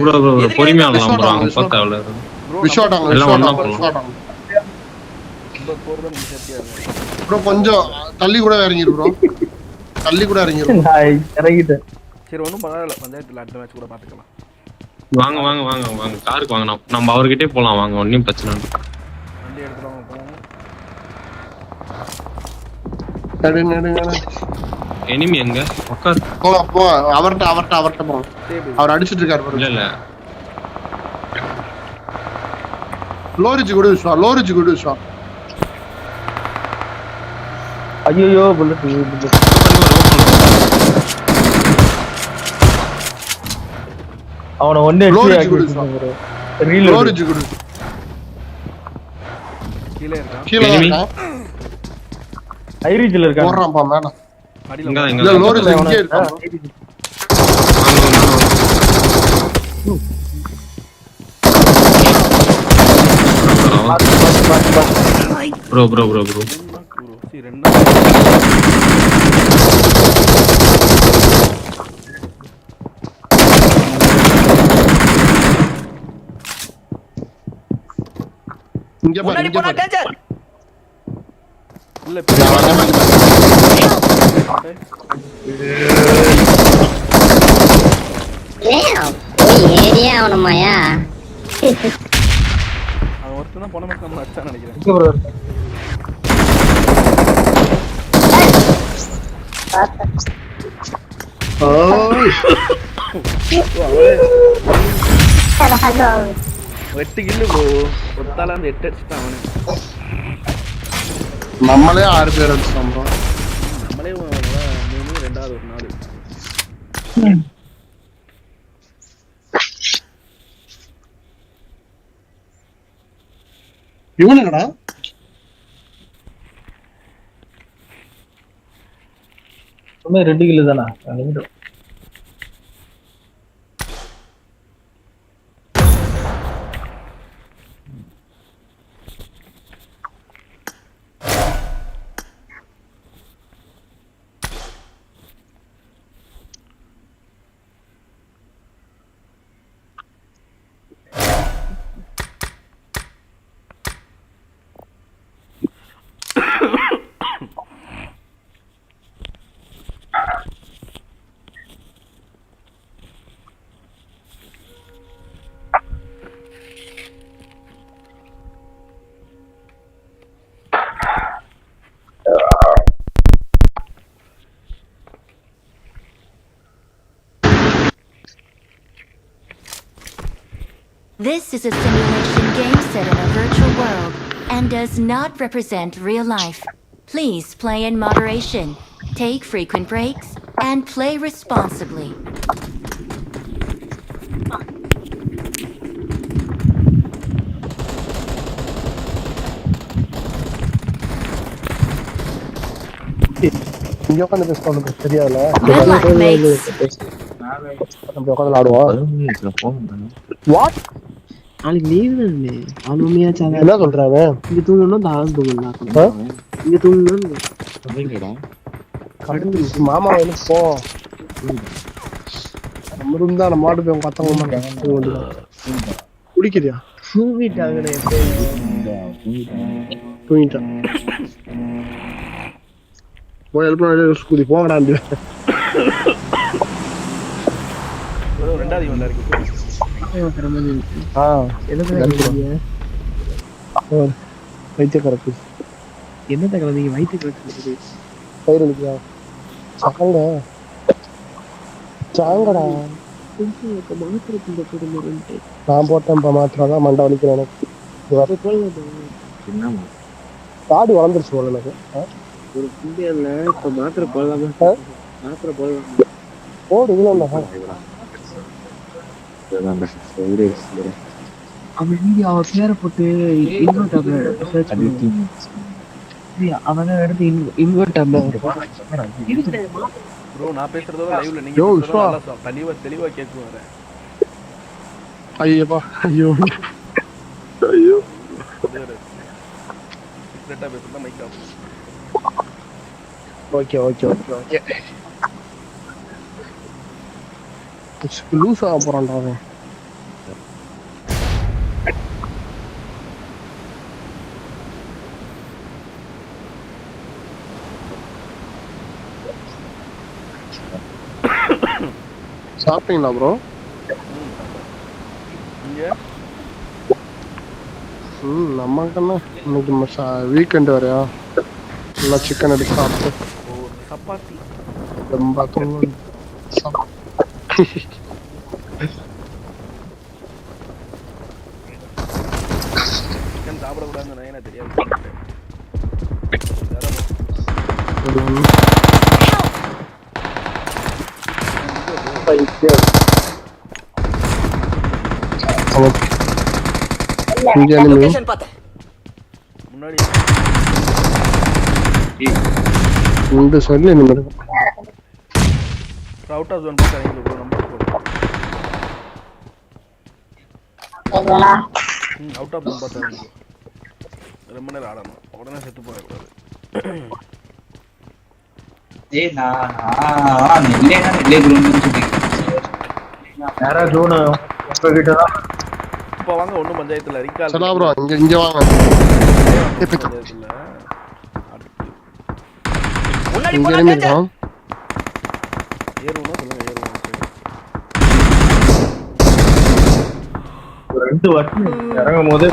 பொறுமையா வரலாம் ப்ரோ. அங்க பார்த்தா அவ்வளவு விஸ்வாட்டாங்க. எல்லாம் ஒண்ணா போலாம். விஸ்வாட்டாங்க. ரொம்ப போறத நீங்க சேஃப்டியா இருங்க. ப்ரோ கொஞ்சம் தள்ளி கூட இறங்கிரு ப்ரோ. தள்ளி கூட இறங்கிரு. நான் இறங்கிட்டேன். சரி ஒண்ணும் பரவாயில்ல, பஞ்சாயத்துல அடுத்த மேட்ச் கூட பாத்துக்கலாம். வாங்க காருக்கு வாங்க. நம்ம அவர்கிட்டயே போலாம் வாங்க, ஒன்னும் பிரச்சனை இல்லை. வண்டி எடுத்துறோம் போவோம். நடுங்க. எனிமி எங்க உட்கார். போ அவர்ட்ட போ. அவர் அடிச்சிட்டு இருக்காரு பாரு. இல்ல லோரிஜ் கூட விஸ்வா. ஐயோ புல்லட். அவனை ஒண்ணே லோரிஜ் கூட கீழே இருக்கா? கீழே இருக்கான். ஐரிஜ்ல இருக்கான். போறான்ப்பா மேல. அடியில இல்ல லோரிஜ் இங்கே இருக்கான். ப்ரோ சரி ரெண்டா இங்க பாரு. முன்னாடி போனா டேஞ்சர். இல்ல ஏரியா அவனுமாயா. அவன் ஒருத்தன் போன மேட்ச் நம்ம அடிச்சான்னு நினைக்கிறேன். இங்க ப்ரோ. எட்டு கில்லு ப்ரோ, ஒத்தால அந்த 8 அடிச்சுட்டான் அவனு. நம்மளே 6 பேர் அடிச்சோம் ப்ரோ. நம்மளே 3 ரெண்டாவது ஒரு 4. இவனுங்கடா சும்மா 2 கிலோ தானா? நிமிடம். This is a simulation game set in a virtual world and does not represent real life. Please play in moderation, take frequent breaks, and play responsibly. இங்க உட்காந்து பேசுவாங்க தெரியாதுல. Good luck, mates. நம்ம உட்காந்து ஆடுவோம். வாட்? நாளைக்கு லீவ் தானே? அவனுமையாச்சா? என்ன சொல்றாங்க? இங்க தூங்கணும், தாராளம் தூங்கலாம். இங்க தூங்கணும். மாமா வேணும் போ. நம்ம ரூம் தான், நம்ம மாட்டு போய் பத்தவங்க குடிக்கிறியா? தூங்கிட்டாங்கண்ணே. தூங்கிட்டான். போய் எழுப்பி குதி போங்கடா. ரெண்டாவது இவன்ல இருக்கு. வைத்தியக்காரக்கு என்னத்த கலந்தீங்க? வயிற்றுக்கு பயிர் அளிக்கியா? சாங்க சாங்கடா. மாத்திரை இந்த குடும்பம் நான் போட்டேன் மாத்திரம் மண்டை வலிக்கிறேன் எனக்கு. தாடி வளர்ந்துருச்சு போல எனக்கு. ஒரு புண்டியல்ல இப்ப மாத்திரை போடலாமா? மாத்திரை போடலாம். போடு. இவ்வளோ அவன் இங்க அவ பேரை போட்டு இன்வெர்ட் டேப்ல சர்ச் பண்ணி அவன் எடுத்து இன்வெர்ட் டேப்ல ப்ரோ நான் பேசுறதோட லைவ்ல நீங்க பேசுறது நல்லா தெளிவா கேட்கும் வர. ஐயப்பா ஐயோ ஐயோ சீக்ரெட்டா பேசுறதா mic off. Okay okay okay okay loose ஆக போறான்டா அவன். சாப்பிட்டீங்களா ப்ரோ? நீங்க நமக்குன்னா இன்னைக்கு வீக்கெண்ட் வரையா நல்லா சிக்கன் எடுத்து சாப்பிட்டு சப்பாத்தி ரொம்ப தூங்கணும். சிக்கன் சாப்பிடக்கூடாதுன்னு நான் என்ன தெரியாது. லொகேஷன் பார்த்தேன். முன்னாடி இந்த சொல்லி நிமிடம் அவுட் ஆஃப் ஜோன் பார்த்தா நீங்க ப்ரோ நம்பர் போடுங்க. அவுட் ஆஃப் ஜோன் பார்த்தா நீங்க ரொம்ப நேரம் ஆடணும். உடனே செத்து போகக்கூடாது. ஏய் நான் நெல்லே குரூப்னு சொல்லிட்டேன். வேற ஜோன் உங்ககிட்ட தான். இப்போ வாங்க ஒன்றும் பஞ்சாயத்தில் ரிக்கால் சலா ப்ரோ இங்க வாங்க. பஞ்சாயத்தில் முன்னாடி இங்க போனா இருந்து டேஞ்சர். ஏறுவோம்னா சொல்லுங்க ஏறுவோம். ரெண்டு வாட்டி இறங்கும் போது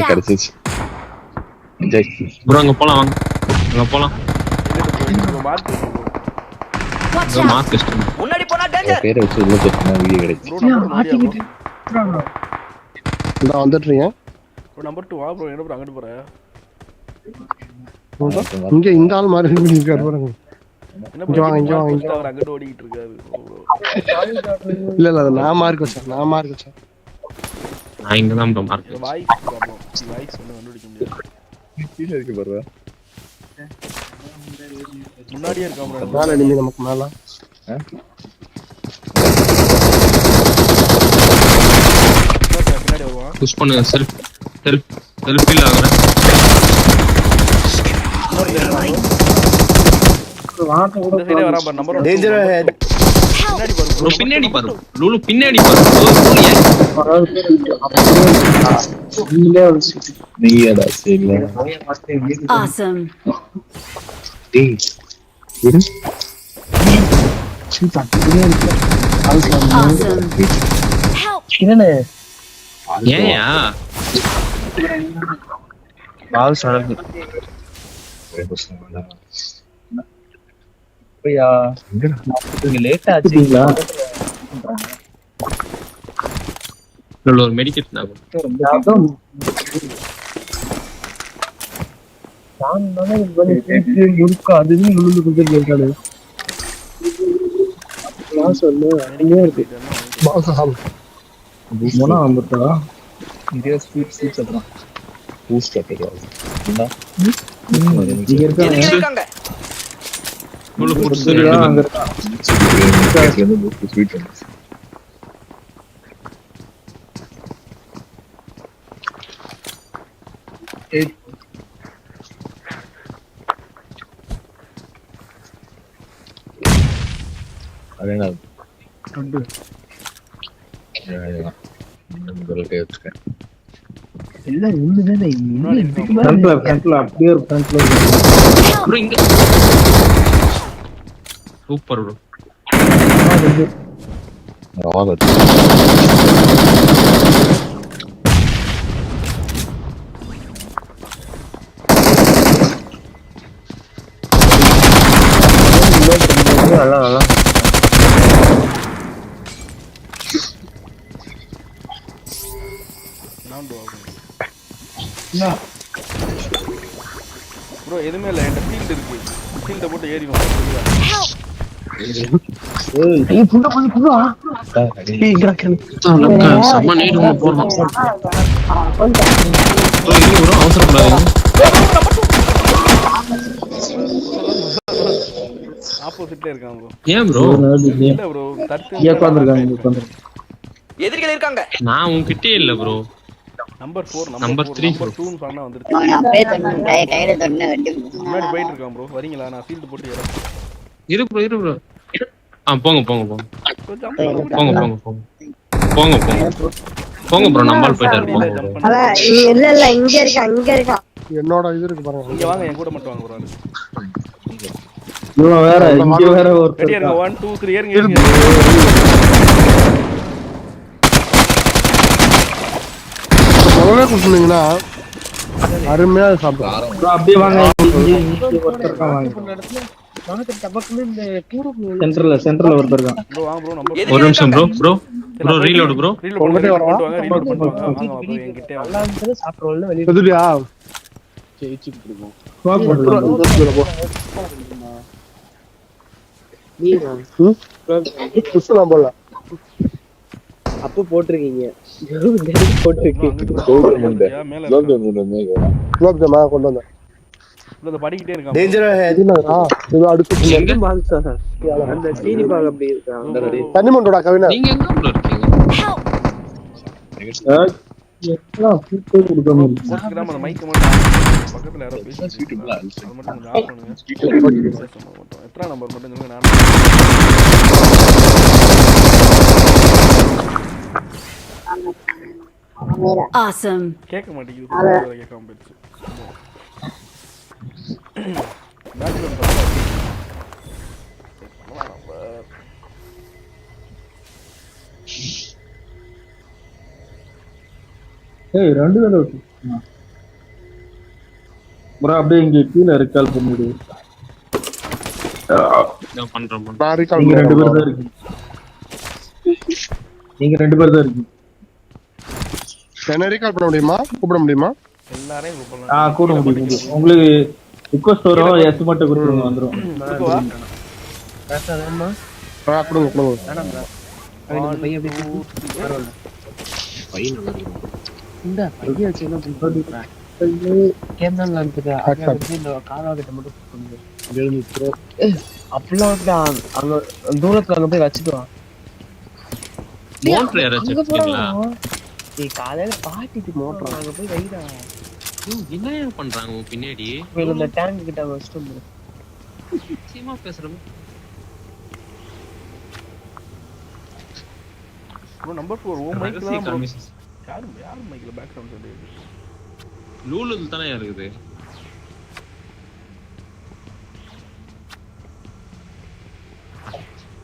கிடைச்சிச்சு. ப்ரோ அங்க போலாம் வாங்க. அங்க போலாம். Watch out! Mark test. முன்னாடி போனா டேஞ்சர். பேரை வச்சு உள்ள போச்சுன்னா வீடியோ கிடைச்சு. இந்த வந்துட்டுறீங்க. நம்பர் 2 வா ப்ரோ. என்ன ப்ரோ அங்கிட்டு போற? இங்க இந்த ஆள் மாதிரி இருக்காரு பாருங்க. என்ன இங்க வாங்க இங்க வாங்க. அவர் அங்கிட்டு ஓடிட்டு இருக்காரு. இல்ல இல்ல நான் மார்க் வச்சேன். நான் இங்க தான் bro mark. Voice problem. Voice வந்து கண்டுபிடிக்க முடியாது. கீழ இருக்கு பாருங்க. முன்னாடியே இருக்கா ப்ரோ. மேல நிம்மி நமக்கு மேல. பின்னாடி வருவான். புஷ் பண்ணு. செல்ஃபில் ஆகுறேன். இந்த சைடே வரா பாரு. Number danger head. பின்னாடி பாரு ப்ரோ பின்னாடி பாரு. லூலு பின்னாடி பாரு. நீயடா சரில. Awesome. டேய் இரு. Awesome. Help! ஏயா பால் சடங்கு. ஐயா இங்க லேட் ஆச்சுங்களா? லூலு ஒரு மெடிக்கேட் நான் இருக்காங்க. லூலு புடிச்சு அதேனா வச்சிருக்கேன். எல்லாம் ஒண்ணுதானே. ஃப்ரண்ட்ல அப்படியே ஒரு ஃப்ரண்ட்ல ப்ரோ இங்க சூப்பர் ப்ரோ. ராகத் நல்லா ப்ரோ எதுவுமே இல்லை. என்கிட்ட ஃபீல்டு இருக்கு. ஃபீல்டை போட்டு ஏறிடும். ஏய் புண்டா புண்டா ஏய் இங்கடா கேளு செம்ம நீட் ஒன்று போடலாம் ப்ரோ இங்கே ப்ரோ அவசரப்படாதீங்க ஆப்போசிட்ல இருக்கான் ப்ரோ. ஏன் ப்ரோ இல்ல ப்ரோ தட்டு உட்கார்ந்திருக்காங்க எதிரிகள் இருக்காங்க. நான் உன்கிட்டே இல்ல bro. Number 4 Number number 3 three. Number 2 னு சொன்னா வந்துருச்சு. முன்னாடி போயிட்டு இருக்கான் ப்ரோ. வரீங்களா? நான் ஃபீல்ட் போட்டு ஏறேன். இரு ப்ரோ போங்க போங்க கொஞ்சம் போங்க போங்க போங்க போங்க போங்க போங்க ப்ரோ நம்பால் போயிட்டா இருப்போம் இல்ல இங்க இருக்கா என்னோட இது இருக்கு பாருங்க. இங்க வாங்க என் கூட மட்டும் வாங்க ப்ரோ. இவன் வேற இங்க வேற ஒரு ரெடியா இருங்க 1 2 3 ஏறுங்க. முதல்ல கொடுத்தீங்கன்னா அருமையா சாப்பிடுறோம். அப்படியே வாங்க இங்க ஒருத்தர் இருக்கான் வாங்க சென்டர்ல ஒருத்தர் இருக்கான் ப்ரோ வாங்க ப்ரோ நம்பர் ஒரு நிமிஷம் ப்ரோ ரீலோட் ப்ரோ பண்ணிட்டு வாங்க வாங்க ப்ரோ என்கிட்ட வாங்க. சாப்பிடுறோம்ல வெளிய எதுடியா ஜெயிச்சிட்டு இருக்கோம் புஷ்லாம் போடல. அப்போ போட்டிருக்கீங்க போட்டிருக்கீங்க மேல குலோப் ஜாமா கொண்டு வந்தேன். இந்த படிக்கிட்டே இருக்கான். என்னடா இது அடுத்து எங்க அந்த சீனி பாக அப்படி இருக்கான் தண்ணிமண்டோட கவினா நீங்க எங்க ப்ரோ இருக்கீங்க போட்டுக்கிறாம அந்த மைக் மட்டும் பக்கத்துல யாரோ பேசிட்டு இருக்காங்க. அது மட்டும் கொஞ்சம் ஆஃப் பண்ணுங்க. எத்தனை நம்பர் மட்டும் சொல்லுங்க. நான் Awesome. கேட்க மாட்டேங்குது. கேட்காம போயிடுச்சு. ஏய் ரெண்டு தடவை ப்ரோ அப்படியே இங்க கீழ ரெக்கால் பண்ணிடு நான் பண்றேன் நான் recall நீங்க ரெண்டு பேர் பண்றேன். தான் இருக்கீங்க நீங்க ரெண்டு பேர் தான் இருக்கீங்க என்ன recall பண்ண முடியுமா? கூப்பிட முடியுமா? எல்லாரையும் கூப்பிடலாம். கூட முடியும் உங்களுக்கு ரிக்வெஸ்ட் வரும் எஸ் மட்டும் கொடுத்துருங்க வந்துரும் பேசாதேம்மா கொடுங்க. இந்த பைய வச்சு என்ன பண்றது கேம்தான் அனுப்புது இந்த காலாகிட்ட மட்டும் கொடுங்க அப்பெல்லாம் அங்க தூரத்துல அங்க போய் வச்சுக்குவான் மோட்டர் யாராச்சும் வச்சிருக்கீங்களா காலையில பாட்டிட்டு மோட்டர் அங்க போய் வைடா என்ன பண்றாங்க உன் பின்னாடி இந்த டேங்க் கிட்ட வச்சுட்டு சீமா பேசுறோம் ப்ரோ நம்பர் 4 ஓ மைக்ல தான் ப்ரோ. யார் மைக்ல பேக்ரவுண்ட் சவுண்ட் இருக்கு? லூலுல தானே இருக்குது.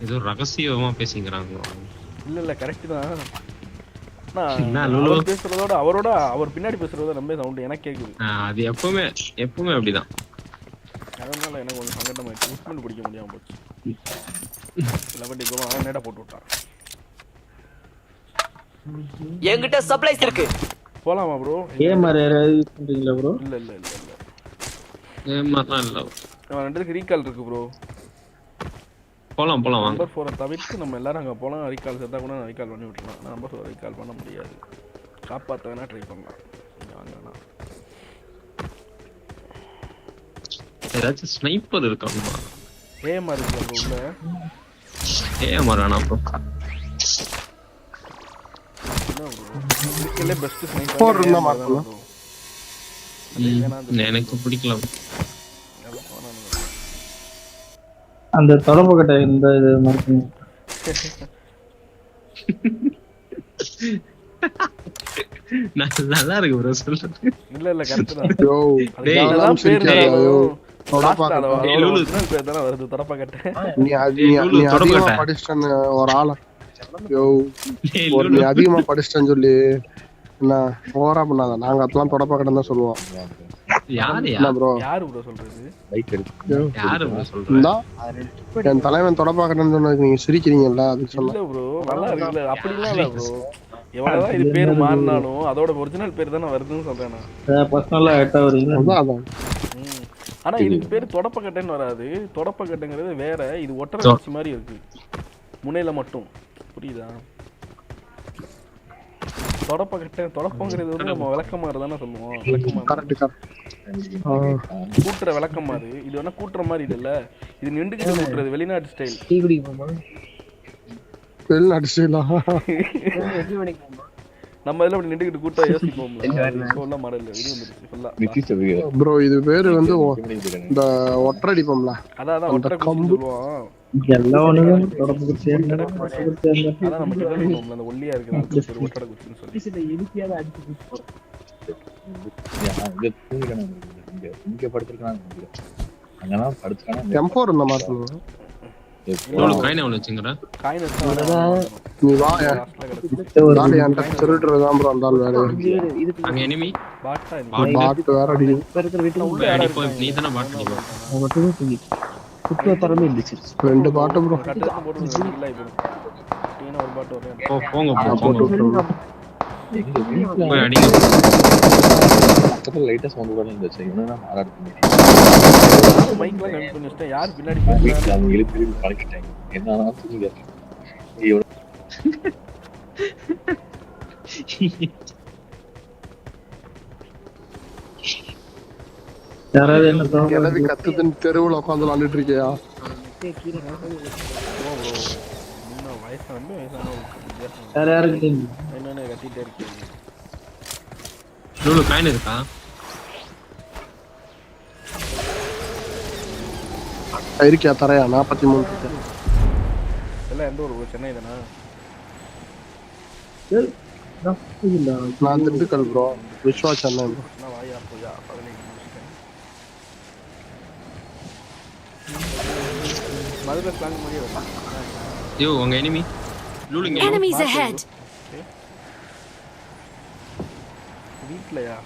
ஏதோ ரகசியமா பேசிங்கறாங்க. இல்ல கரெக்ட் தான். நான் லூலு பேசுறதோட அவர் பின்னாடி பேசுறதோட ரொம்ப சவுண்ட் எனக்கு கேக்குது. அது எப்பவுமே அப்படிதான். அதனால எனக்கு கொஞ்சம் சங்கடமாயிடுச்சு. மூவ்மென்ட் பிடிக்க முடியாம போச்சு. 11 கோவா நேடா போட்டு விட்டான். என்கிட்ட சப்ளைஸ் இருக்கு. போலாமா ப்ரோ? கேமர் யூஸ் பண்றீங்களா ப்ரோ? இல்ல கேமர்லாம் இல்ல. நான் ரெண்டுக்கு ரீகால் இருக்கு ப்ரோ. போலாம் வாங்க. நம்பர் 4 தவிர்த்து நம்ம எல்லாரும் அங்க போலாம். ரீகால் செட்டா கூட நான் ரீகால் பண்ணி விட்டுறேன். நான் நம்பர் 4 ரீகால் பண்ண முடியாது. காப்பாத்த வேணா ட்ரை பண்ணலாம். வாங்கண்ணா. ஏதாச்சும் ஸ்னைப்பர் இருக்காமா? ஏஎம்ஆர் இருக்கு ப்ரோ உள்ள. ஏஎம்ஆர் ஆனா ப்ரோ. இதுக்கே பெஸ்ட் ஸ்னைப்பர் 4 இருந்தா மாத்தலாம். எனக்கு பிடிக்கல. அந்த தொடர்பு கட்ட இந்த இது மாதிரி நல்லா இருக்கு ப்ரோ சொல்றது. இல்ல கரெக்ட் தான். யோ டேய் இதெல்லாம் பேர் லூலு பேர் தான வருது தொடப்ப கட்ட. நீ அதிகமா படிச்சேன்னு ஒரு ஆள யோ நீ அதிகமா படிச்சேன்னு சொல்லி என்ன ஓவரா பண்ணாத. நாங்க அதெல்லாம் தொடப்ப கட்டம் தான் சொல்லுவோம். யாரு ப்ரோ யாரு ப்ரோ சொல்றது? யாரு ப்ரோ சொல்றா? என் தலைவன் தொடப்ப கட்டம்னு சொன்னதுக்கு நீங்க சிரிக்கிறீங்கல்ல அது சொல்ல. இல்ல ப்ரோ நல்லா இருக்குல்ல அப்படிலாம் இல்ல ப்ரோ. எவ்வளவுதான் இது பேர் மாறினாலும் அதோட ஒரிஜினல் பேர் தானே வருதுன்னு சொல்றேன் நான். பர்சனலா ஏட்டா வரீங்க அதான் ஆனா இதுக்கு பேர் தொடப்பக்கட்டைன்னு வராது. தொடப்பக்கட்டைங்கிறது வேற. இது ஒட்டரை வச்சு மாதிரி இருக்கு. முனையில மட்டும் புரியுதா? தொடப்பங்கிறது வந்து நம்ம விளக்கமாறு தானே சொல்லுவோம். கூட்டுற விளக்கமாறு. இது வேணா கூட்டுற மாதிரி இல்ல, இது நின்றுகிட்டு கூட்டுறது வெளிநாட்டு ஸ்டைல். டீ குடிப்போமா? வெளிநாட்டு ஸ்டைலா? நம்ம இதெல்லாம் அப்படி நின்றுகிட்டு கூட்டா யோசிப்போம்ல. இப்போலாம் மாடல் வெளிய வந்துருச்சு ஃபுல்லா. ப்ரோ இது பேரு வந்து இந்த ஒற்றடிப்போம்ல. அதான் ஒற்றை குச்சி சொல்லுவோம். எல்லா ஒண்ணுமே தொடர்பு சேர்ந்து அதான் நம்ம கிட்ட சொல்லுவோம்ல, அந்த ஒல்லியா இருக்குது ஒரு ஒற்றை குச்சின்னு சொல்லி. சில எதுக்கியாவது அடிச்சு இங்க படுத்துருக்காங்க. அங்கெல்லாம் படுத்துக்கான டெம்போ இருந்த மாதிரி. காயின் எவ்வளவு வச்சுங்கடா? காயின் நீ வா என்கிட்ட திருடுறதுதான் ப்ரோ அந்த ஆள் வேலை. அங்க எனிமி பாட்டு வேற அடி. நீ தானே பாட்டு நீ மட்டும் தூங்கி குத்து தரமே இருந்துச்சு. 2 பாட்டு ப்ரோ. கட்டத்துல போட்டு இல்ல இப்போ. டீனா ஒரு பாட்டு வரேன். போங்க போய் அடிங்க. பக்கத்துல லைட்டா சவுண்ட் வர இருந்துச்சு. என்னன்னா மாறாடு பண்ணி மைக்ல கனெக்ட் பண்ணி வச்சிட்டேன். யார் பின்னாடி பேசுறாங்க? அவங்க இழுத்து கனெக்ட் என்னன்னா தூங்க. யாராவது என்ன கிளவி கத்துதுன்னு தெருவுல உட்காந்து விளாண்டுட்டு இருக்கியா? என்னன்னு கத்திட்டே இருக்கீங்க. காயின் இருக்கா? இருக்கியா தரையா? 43 இருக்கு. எல்லாம் எந்த ஊரு? சென்னை தானா? நான் திண்டுக்கல் ப்ரோ. விஸ்வா சென்னை ப்ரோ. நான் வாயா போயா 15 முடிச்சிட்டேன். மதுரை ஸ்லாங் மாதிரியே வரும். யோ உங்க எனிமி லூலிங் Enemies ahead. வீட்லயா?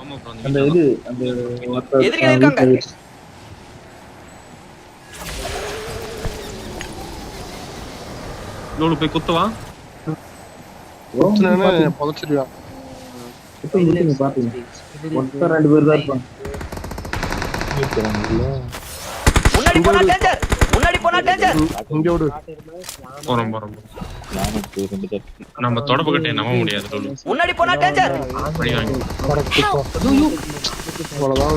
ஆமா ப்ரோ அந்த இது அந்த எதிரிகள் இருக்காங்க. லூலு போய் குத்துவா. புதைச்சிருவான். பாத்தீங்க ஒருத்தர் 2 பேர் தான் இருப்பாங்க. முன்னாடி போனா டேஞ்சர். இங்க ஓடு. போறோம் நம்ம தொடப்பு கட்டே நம்ப முடியாது லூலு. முன்னாடி போனா டேஞ்சர். அப்படி வாங்க. அவ்வளவுதான்.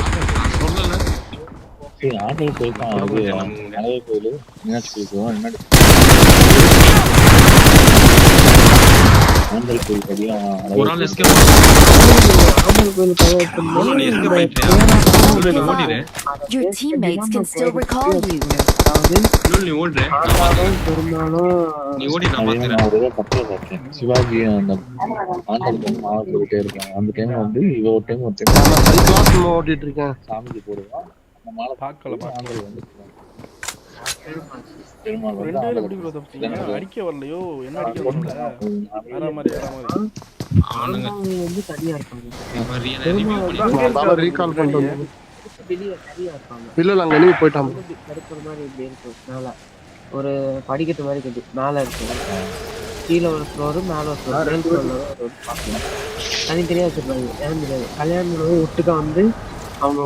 சொல்லல. சரி ஆட்டோல போய்தான் அது நிறைய கோயில் மீனாட்சி கோயில் முன்னாடி ஆண்டல் கோயில் படியா ஒரு ஆள் எஸ்கேப் ஓடிடு. Your teammates can still recall you. நீ ஓடுற நீ ஓடி நான் பாத்துறேன். ஒரு பக்கத்துல பார்த்தேன் சிவாஜி அந்த ஆண்டல் மாவு போயிட்டே இருக்கான். அந்த டைம் வந்து இவ ஒரு டைம் கிளாஸ் ஓடிட்டு இருக்கேன். சாமிக்கு போடுவான். அந்த மாலை பார்க்கல ஆண்டல் வந்து ரெண்டு பேரும் எப்படி ப்ரோ தப்பிச்சீங்க? அடிக்க வரலையோ? என்ன அடிக்க வரல? வேற மாதிரி அவனுங்க வந்து தனியா இருப்பாங்க. இவன் ரியல் ரிவ்யூ பண்ணி ரீகால் பண்றது. வெளிய தனியா இருப்பாங்க. இல்ல அங்க எனிமி போய்ட்டான். கருப்புற மாதிரி இப்படி இருக்கும். மேல ஒரு படிக்கட்டு மாதிரி இருக்குது. மேல இருக்கு. கீழே ஒரு ஃப்ளோர் மேல ஒரு ஃப்ளோர் தனித்தனியா வச்சிருப்பாங்க. ஏன் தெரியாது. கல்யாணம் ஒட்டுக்கா வந்து அவங்க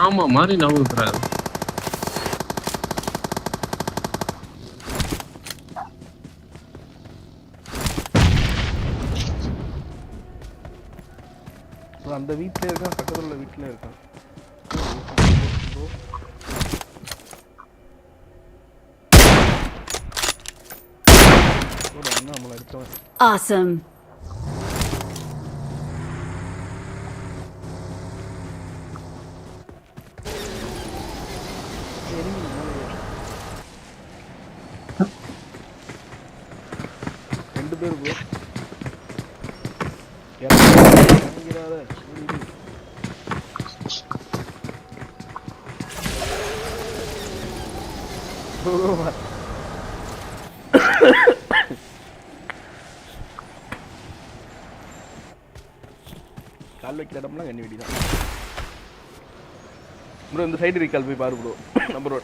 ஆமா மாதிரி நவுறாரு. அந்த வீட்ல இருக்கான், பக்கத்துல உள்ள வீட்ல இருக்கான். நம்மள அடிச்சவன். Awesome. ரெண்டு பேர் ப்ரோ. கால் வைக்கிற இடம்லாம் கண்ணி வெடி தான் ப்ரோ. இந்த சைடு ரீகால் போய் பாரு ப்ரோ. நம்பர் 1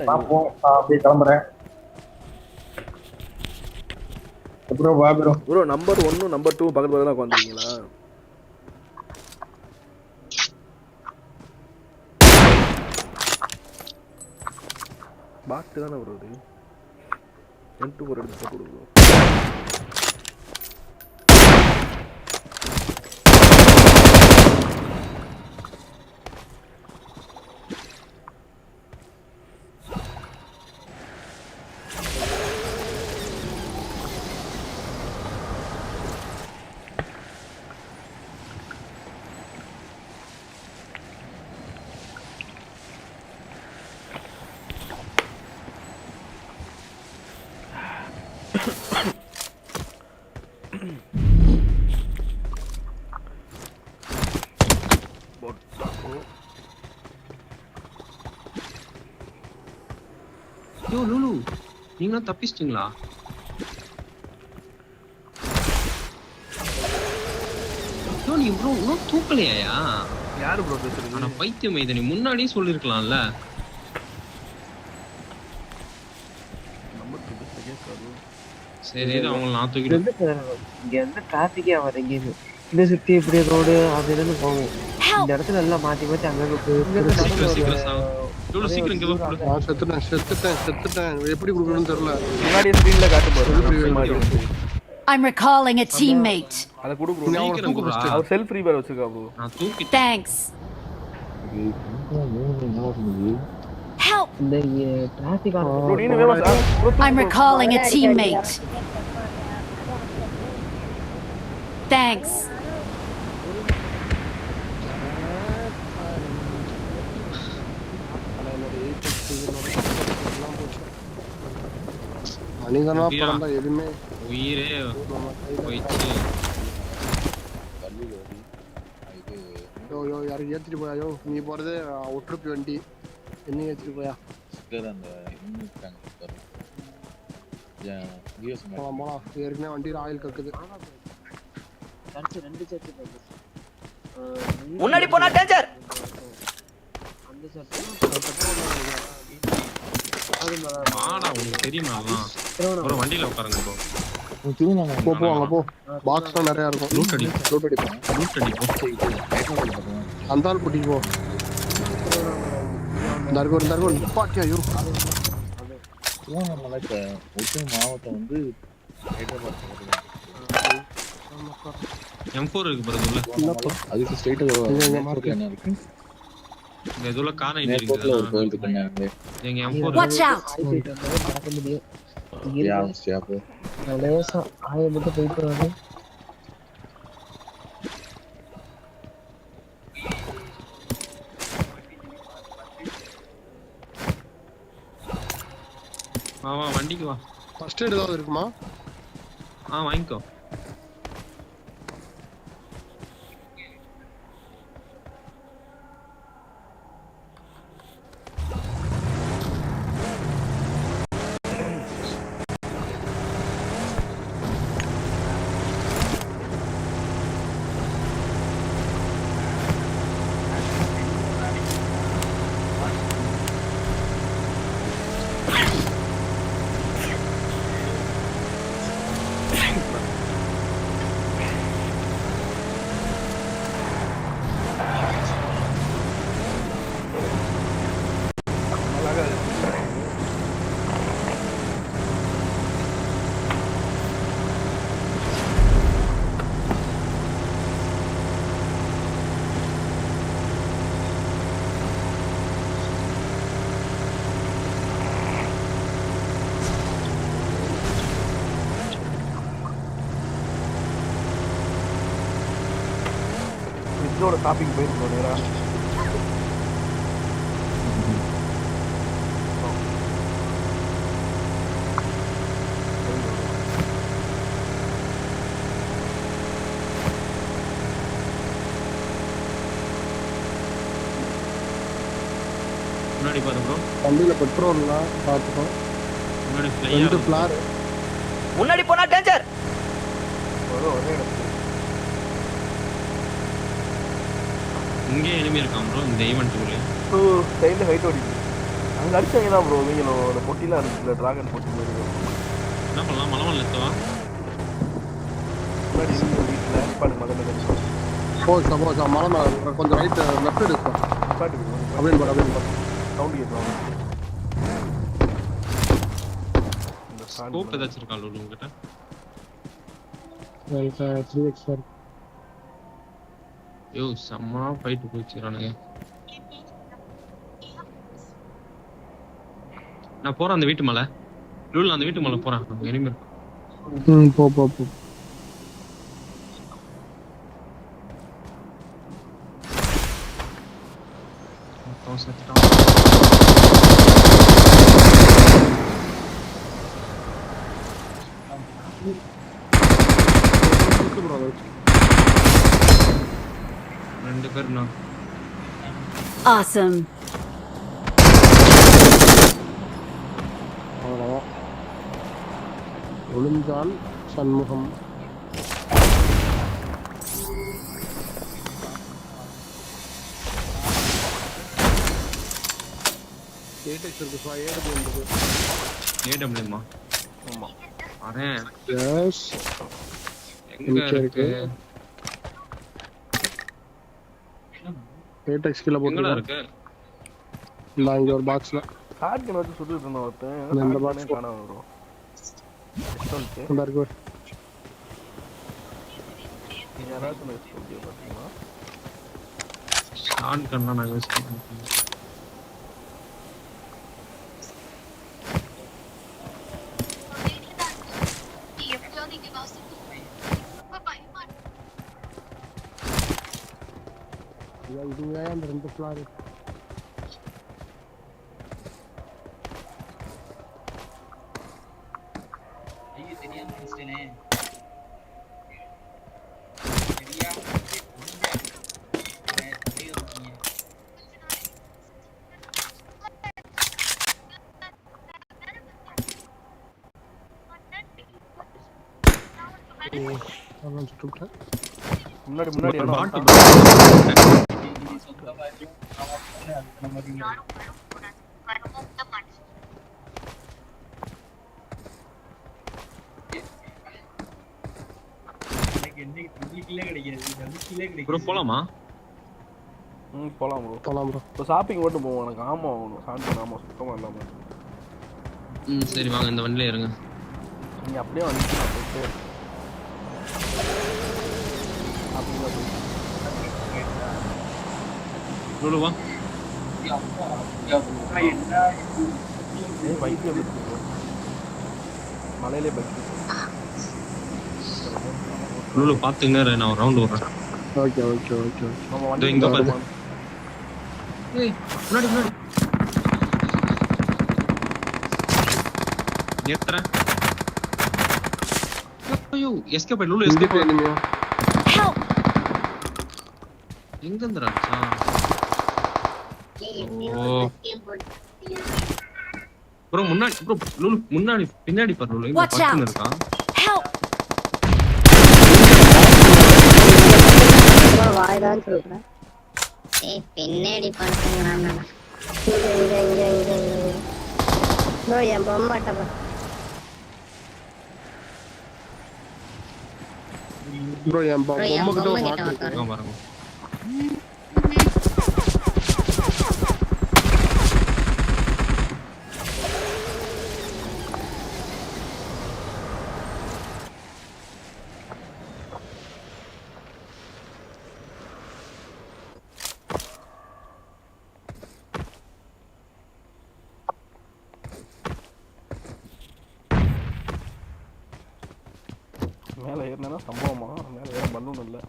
பாப்போம். அப்படியே கிளம்புறேன். ப்ரோ வா ப்ரோ. ப்ரோ நம்பர் 1 நம்பர் 2 பக்கத்துல தான் உட்காந்துருக்கீங்களா? பாட்டு தானே ப்ரோ இது. M2 ஒரு எடுத்து போட்டு ப்ரோ. யோ லூலு நீங்களும் தப்பிச்சிட்டீங்களா? யோ நீ ப்ரோ இன்னும் தூக்கலையா? யாரு ப்ரோ பேசுறீங்க? ஆனா பைத்தியம் இதை நீ முன்னாடியே சொல்லிருக்கலாம்ல. Number 2 second bro. சரி அவங்கள நான் தூக்கிட்டு இங்க வந்து டிராபிக்கே ஆகாது. எங்கேயுமே இந்த சுத்தி இப்படி ரோடு அது இதுன்னு போகும். இந்த இடத்துல எல்லாம் மாத்தி மாத்தி அங்கங்க இவ்வளவு சீக்கிரம் இங்க வா. நான் செத்துட்டேன். எப்படி கொடுக்கணும்னு தெரியல. முன்னாடி ஸ்கிரீன்ல காட்டு பாரு. I'm recalling a teammate. அத குடு ப்ரோ. அவர் செல்ஃப் ரீபேர் வச்சிருக்கா ப்ரோ. நான் தூக்கி Thanks. Help. இந்த டிராபிக் ப்ரோ நீ வேமா I'm recalling a teammate. Thanks. மனிதனா பிறந்தா எதுவுமே உயிரே போயிடுச்சு. யோ யாரும் ஏத்திட்டு போயா? நீ போறது ஒற்றுப்பி வண்டி என்ன ஏத்திட்டு போயா? போலாம் ஏற்கனவே வண்டியில் ஆயில் கக்குது. முன்னாடி போனா டேஞ்சர். ஆனா உங்களுக்கு தெரியுமா ப்ரோ வண்டியில உட்காருங்க ப்ரோ. போ அங்க போ. பாக்ஸ்லாம் நிறைய இருக்கும். லூட் அடிப்போம். அந்த ஆள் புட்டி போ. தர்கோன் பாட்டியா யோ. மாவட்டம் வந்து M4 இருக்கு பாருங்க. அதுக்கு ஸ்ட்ரைட்டா என்ன இருக்கு? இந்த இதுல காண இருக்கு. ஒரு கோயில் இருக்குங்க. எங்க M4 Watch out. நடக்க முடியும். ஸ்டாப். லேசா ஆயம் மட்டும் போயிட்டு வராது. வா வண்டிக்கு வா. ஃபர்ஸ்ட் எய்ட் ஏதாவது இருக்குமா? வாங்கிக்கோ. இதோட டாபிக் போயிருக்கோம் நேரா. முன்னாடி பாரு ப்ரோ. வண்டியில பெட்ரோல்லாம் பார்த்துக்கோ. முன்னாடி ரெண்டு ஃபிளார். முன்னாடி போனா டேஞ்சர். ஒரே இடத்துல இங்கே எனிமி இருக்கான் ப்ரோ இந்த ஈவென்ட்டுக்குள்ளே. சைடில் ஹைட் ஓடிச்சு. அங்கே அடிச்சாங்க தான் ப்ரோ. நீங்களும் ஒரு பொட்டிலாம் இருக்குல்ல, டிராகன் பொட்டி மாதிரி. என்ன பண்ணலாம்? மலமல்ல எத்தவா முன்னாடி இருக்கு வீட்டுல பாடு முதல்ல போச்சா மலை மேல கொஞ்சம் ரைட் லெஃப்ட் எடுப்பா பாட்டு அப்படின்னு பாரு சவுண்ட் கேட்கலாம் இந்த ஸ்கோப் ஏதாச்சும் இருக்கா லூலு உங்ககிட்ட? 3x யோ செம்ம ஃபைட் போச்சுறானுங்க. நான் போறேன் அந்த வீட்டு மேல. லூலு அந்த வீட்டு மேல போறேன். எனிமி போ மொத்தம் செத்துட்டான். ரெண்டு பேர் நான் Awesome. அவ்வளோதான். ஒளிஞ்சான் சண்முகம். ஏடபிள்யூமா? ஆமா வரேன். எஸ் எங்க இருக்கு? 8x கீழ எங்கடா போட்டு இருக்கு? நான் இங்க ஒரு பாக்ஸ்ல ஷார்ட் கன் வச்சு சுட்டுட்டு இருந்தோம் ஒருத்தன் இந்த இந்த box பாக்ஸ் காணாம வரும் சொல்லிட்டு இந்த இருக்கு யாராவது ஓகே பாத்தீங்களா ஷார்ட் கன்னா நான் யூஸ் பண்ணேன். இதுங்க அந்த ரெண்டு ஃப்ளார் முன்னாடி ஒரு பாட்டு ப்ரோ போலாமா? போலாம் ப்ரோ இப்போ ஷாப்பிங் மட்டும் போவோம். எனக்கு ஆமா ஆகணும் சாப்பிட்டு ஆமா சுத்தமாக இல்லாமல். சரி வாங்க இந்த வண்டியில இருங்க. நீங்கள் அப்படியே வந்து போயிட்டு லூலு வா. பைக் மலையிலே பைக் லூலு பாத்துங்க நான் ஒரு ரவுண்ட் விடுறேன். ஓகே நம்ம இதோ வண்டி இங்க பாரு. ஏய் முன்னாடி ஏத்துறேன். ஐயோ எஸ்கேப் லூலு எஸ்கேப். Help! எங்க இருந்துறாச்சா? ஓ ப்ரோ முன்னாடி ப்ரோ லூலு முன்னாடி பின்னாடி பாரு லூலு இங்க Watch பக்கத்துல out. இருக்கான். Help! வாய்தான் சொல்றேன். ஏய் பின்னாடி படுத்துங்கறானே. இங்க. நோ என் பொம்மாட்ட பா. ப்ரோ என் பொம்மை கிட்ட ஒரு பொம்மை மாட்டு கிட்ட இருக்கு. பாருங்க. மேலே ஏறினா சம்பவமா மேலே ஏற பலூன் இல்லை.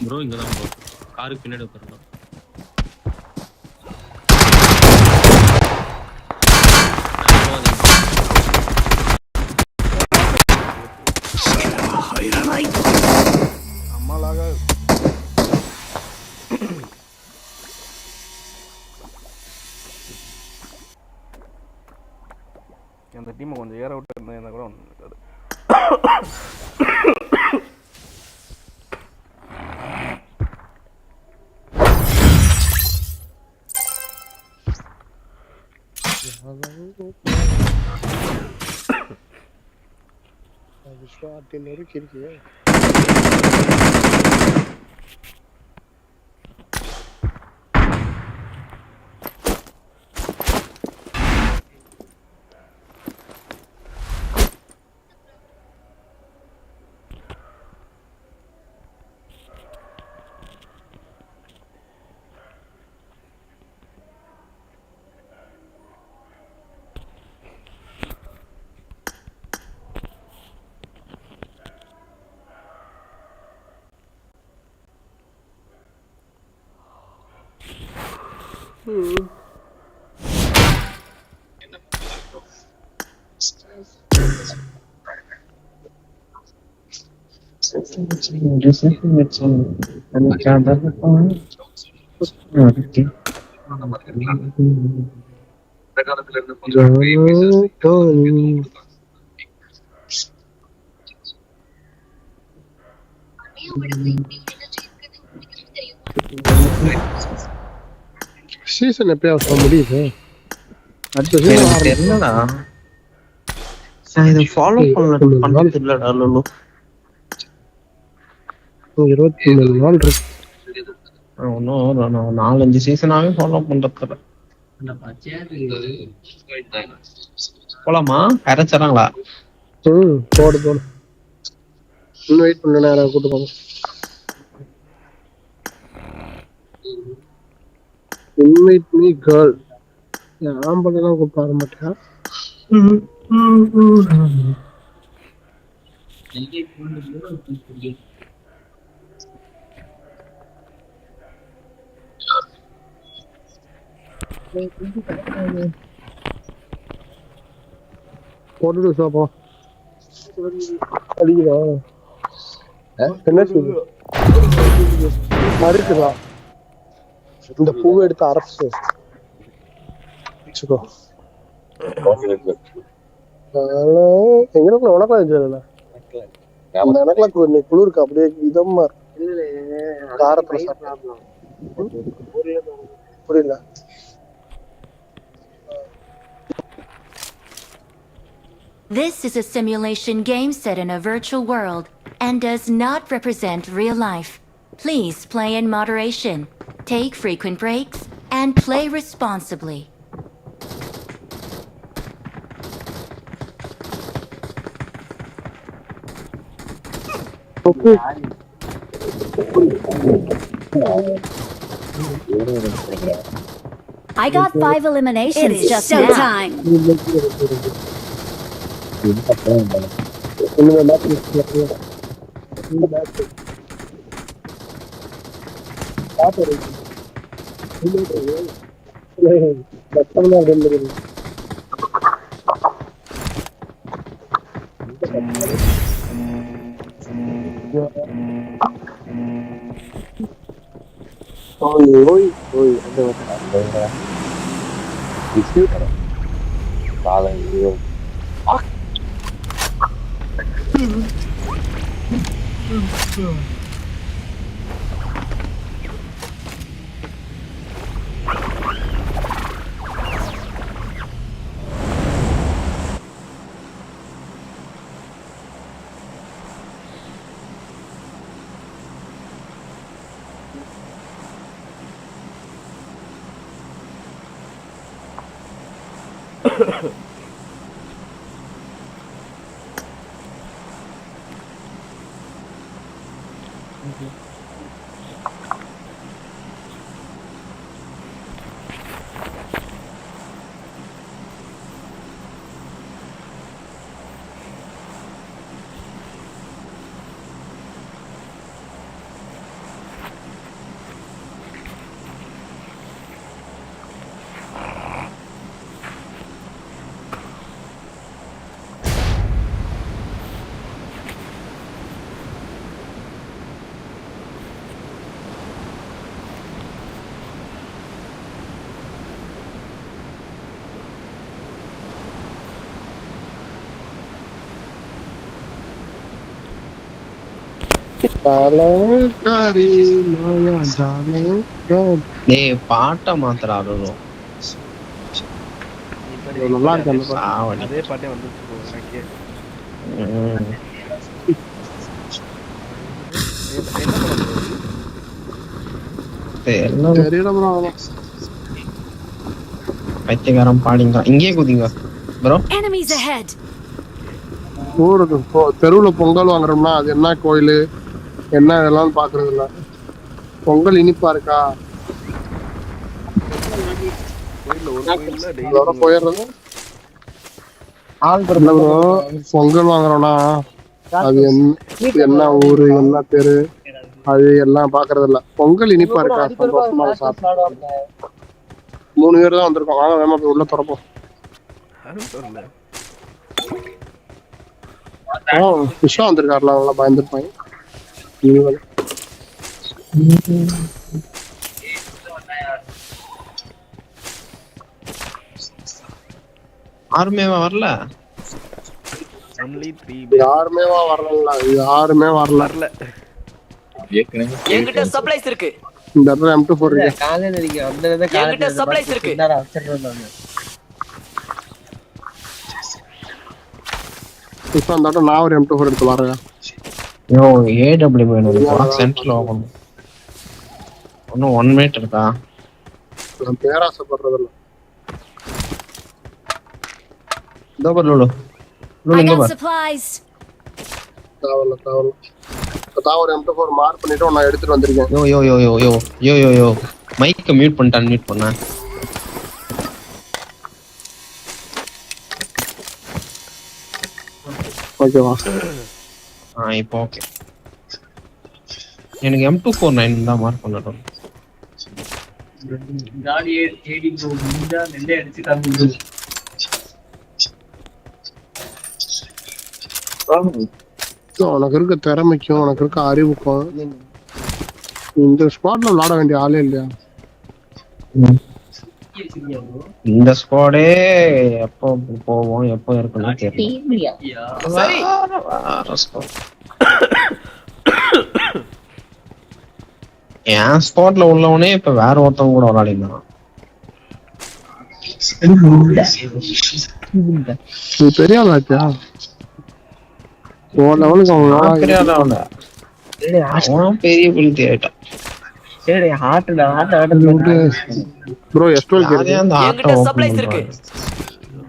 ப்ரோ இங்க தான் ப்ரோ காருக்கு பின்னாடி உட்காருங்க. விஸ்வாட்டின் நெருக்கி இருக்கு. சீசன் எப்பயாவது முடியுது. அடுத்த சீசன் தெரியலடா. இதை ஃபாலோ பண்ண தெரியலடா. 23 நாள் இருக்கு. இன்னும் 4-5 சீசனாவே ஃபாலோ பண்றதுல போலாமா? அரைச்சாங்களா? போடு போடு. இன்னும் வெயிட் பண்ண நேரம் கூட்டு போங்க. Invite me girl. ஆம்பளெல்லாம் கூப்பிட்டு வர மாட்டேன். போட்டு சாப்போம். அடிக்குதா? என்ன செய்யுது? அடிக்குதா? இந்த பூவை எடுத்து அரைச்சு வச்சுக்கோ. எங்களுக்கு உனக்கெல்லாம் வச்சதில்ல. எனக்கெல்லாம் குளிருக்கு அப்படியே இதமா காரத்துல சாப்பிடலாம். புரியல. This is a simulation game set in a virtual world and does not represent real life. Please play in moderation, take frequent breaks, and play responsibly. I got 5 eliminations just now. டேய் பாட்டை மாத்திராடும். நல்லா இருக்கு அந்த பாட்டு. சாவடி. அதே பாட்டே வந்துச்சு bro எனக்கே. என்ன படம் bro இது? தெரியல bro அவ்வளவு. பைத்தியக்காரன் பாடிங்க இங்கே குதிங்க ப்ரோ. Enemies ahead. ஊருக்கு தெருவுல பொங்கல் வாங்குறோம்னா அது என்ன கோயில் என்ன இதெல்லாம் பாக்குறது இல்ல. பொங்கல் இனிப்பா இருக்கா கோயில்ல ஒரு கோயில்ல டெய்லி அதோட போயிடுறது. இல்ல bro பொங்கல் வாங்குறோம்னா அது என்ன ஊரு என்ன தெரு அது எல்லாம் பாக்குறது இல்ல. பொங்கல் இனிப்பா இருக்கா சந்தோஷமா சாப்பிட்டு 3 பேர் தான் வந்திருக்கோம். வாங்க வேமா போய் உள்ள திறப்போம். விஷா வந்திருக்காருல நல்லா பயந்துருப்பாங்க. யாருமே வரல. only 3 யாருமே வரல. என்கிட்ட சப்ளைஸ் இருக்கு. இந்த இடத்துல M24 இருக்கு. காலையில நீங்க வந்ததுல என்கிட்ட supplies இருக்கு. இப்போ அந்த இடத்துல நான் ஒரு M24 எடுத்து வரேன். யோ AW வேணும் சென்டர்ல ஓபன். இன்னும் 1 மினிட் இருக்கா? நான் பேராசைப்படுறது இல்ல. டபுள் லோலோ. I got supplies. தாவல. ஒரு M24 மார்க் பண்ணிட்டு நான் எடுத்துட்டு வந்திருக்கேன். யோ மைக்க மியூட் பண்ணிட்டு அன்மியூட் பண்ண. ஓகேவா? இப்போ ஓகே. எனக்கு M249 தான் மார்க் பண்ணட்டும். காடி ஏடி ப்ரோ முடிஞ்சா நெல்லே அடிச்சிட்டாங்க. உனக்கு இருக்க திறமைக்கும் உனக்கு இருக்க அறிவுக்கும் இந்த ஸ்குவாட்ல விளையாட வேண்டிய ஆளே இல்லையா? இந்த ஸ்குவாடே எப்போ போவோம் எப்போ இருக்கணும் தெரியல. சரி என் ஸ்குவாட்ல உள்ளவனே இப்ப வேற ஒருத்தவங்க கூட விளையாடினான். நீ பெரிய ஆளாச்சா? பெரிய புள்ளி ஆயிட்டான். சரி ஹார்ட்ல ப்ரோ எஸ்டோல் கேக்குது. அந்த ஆட்டோ என்கிட்ட சப்ளைஸ் இருக்கு.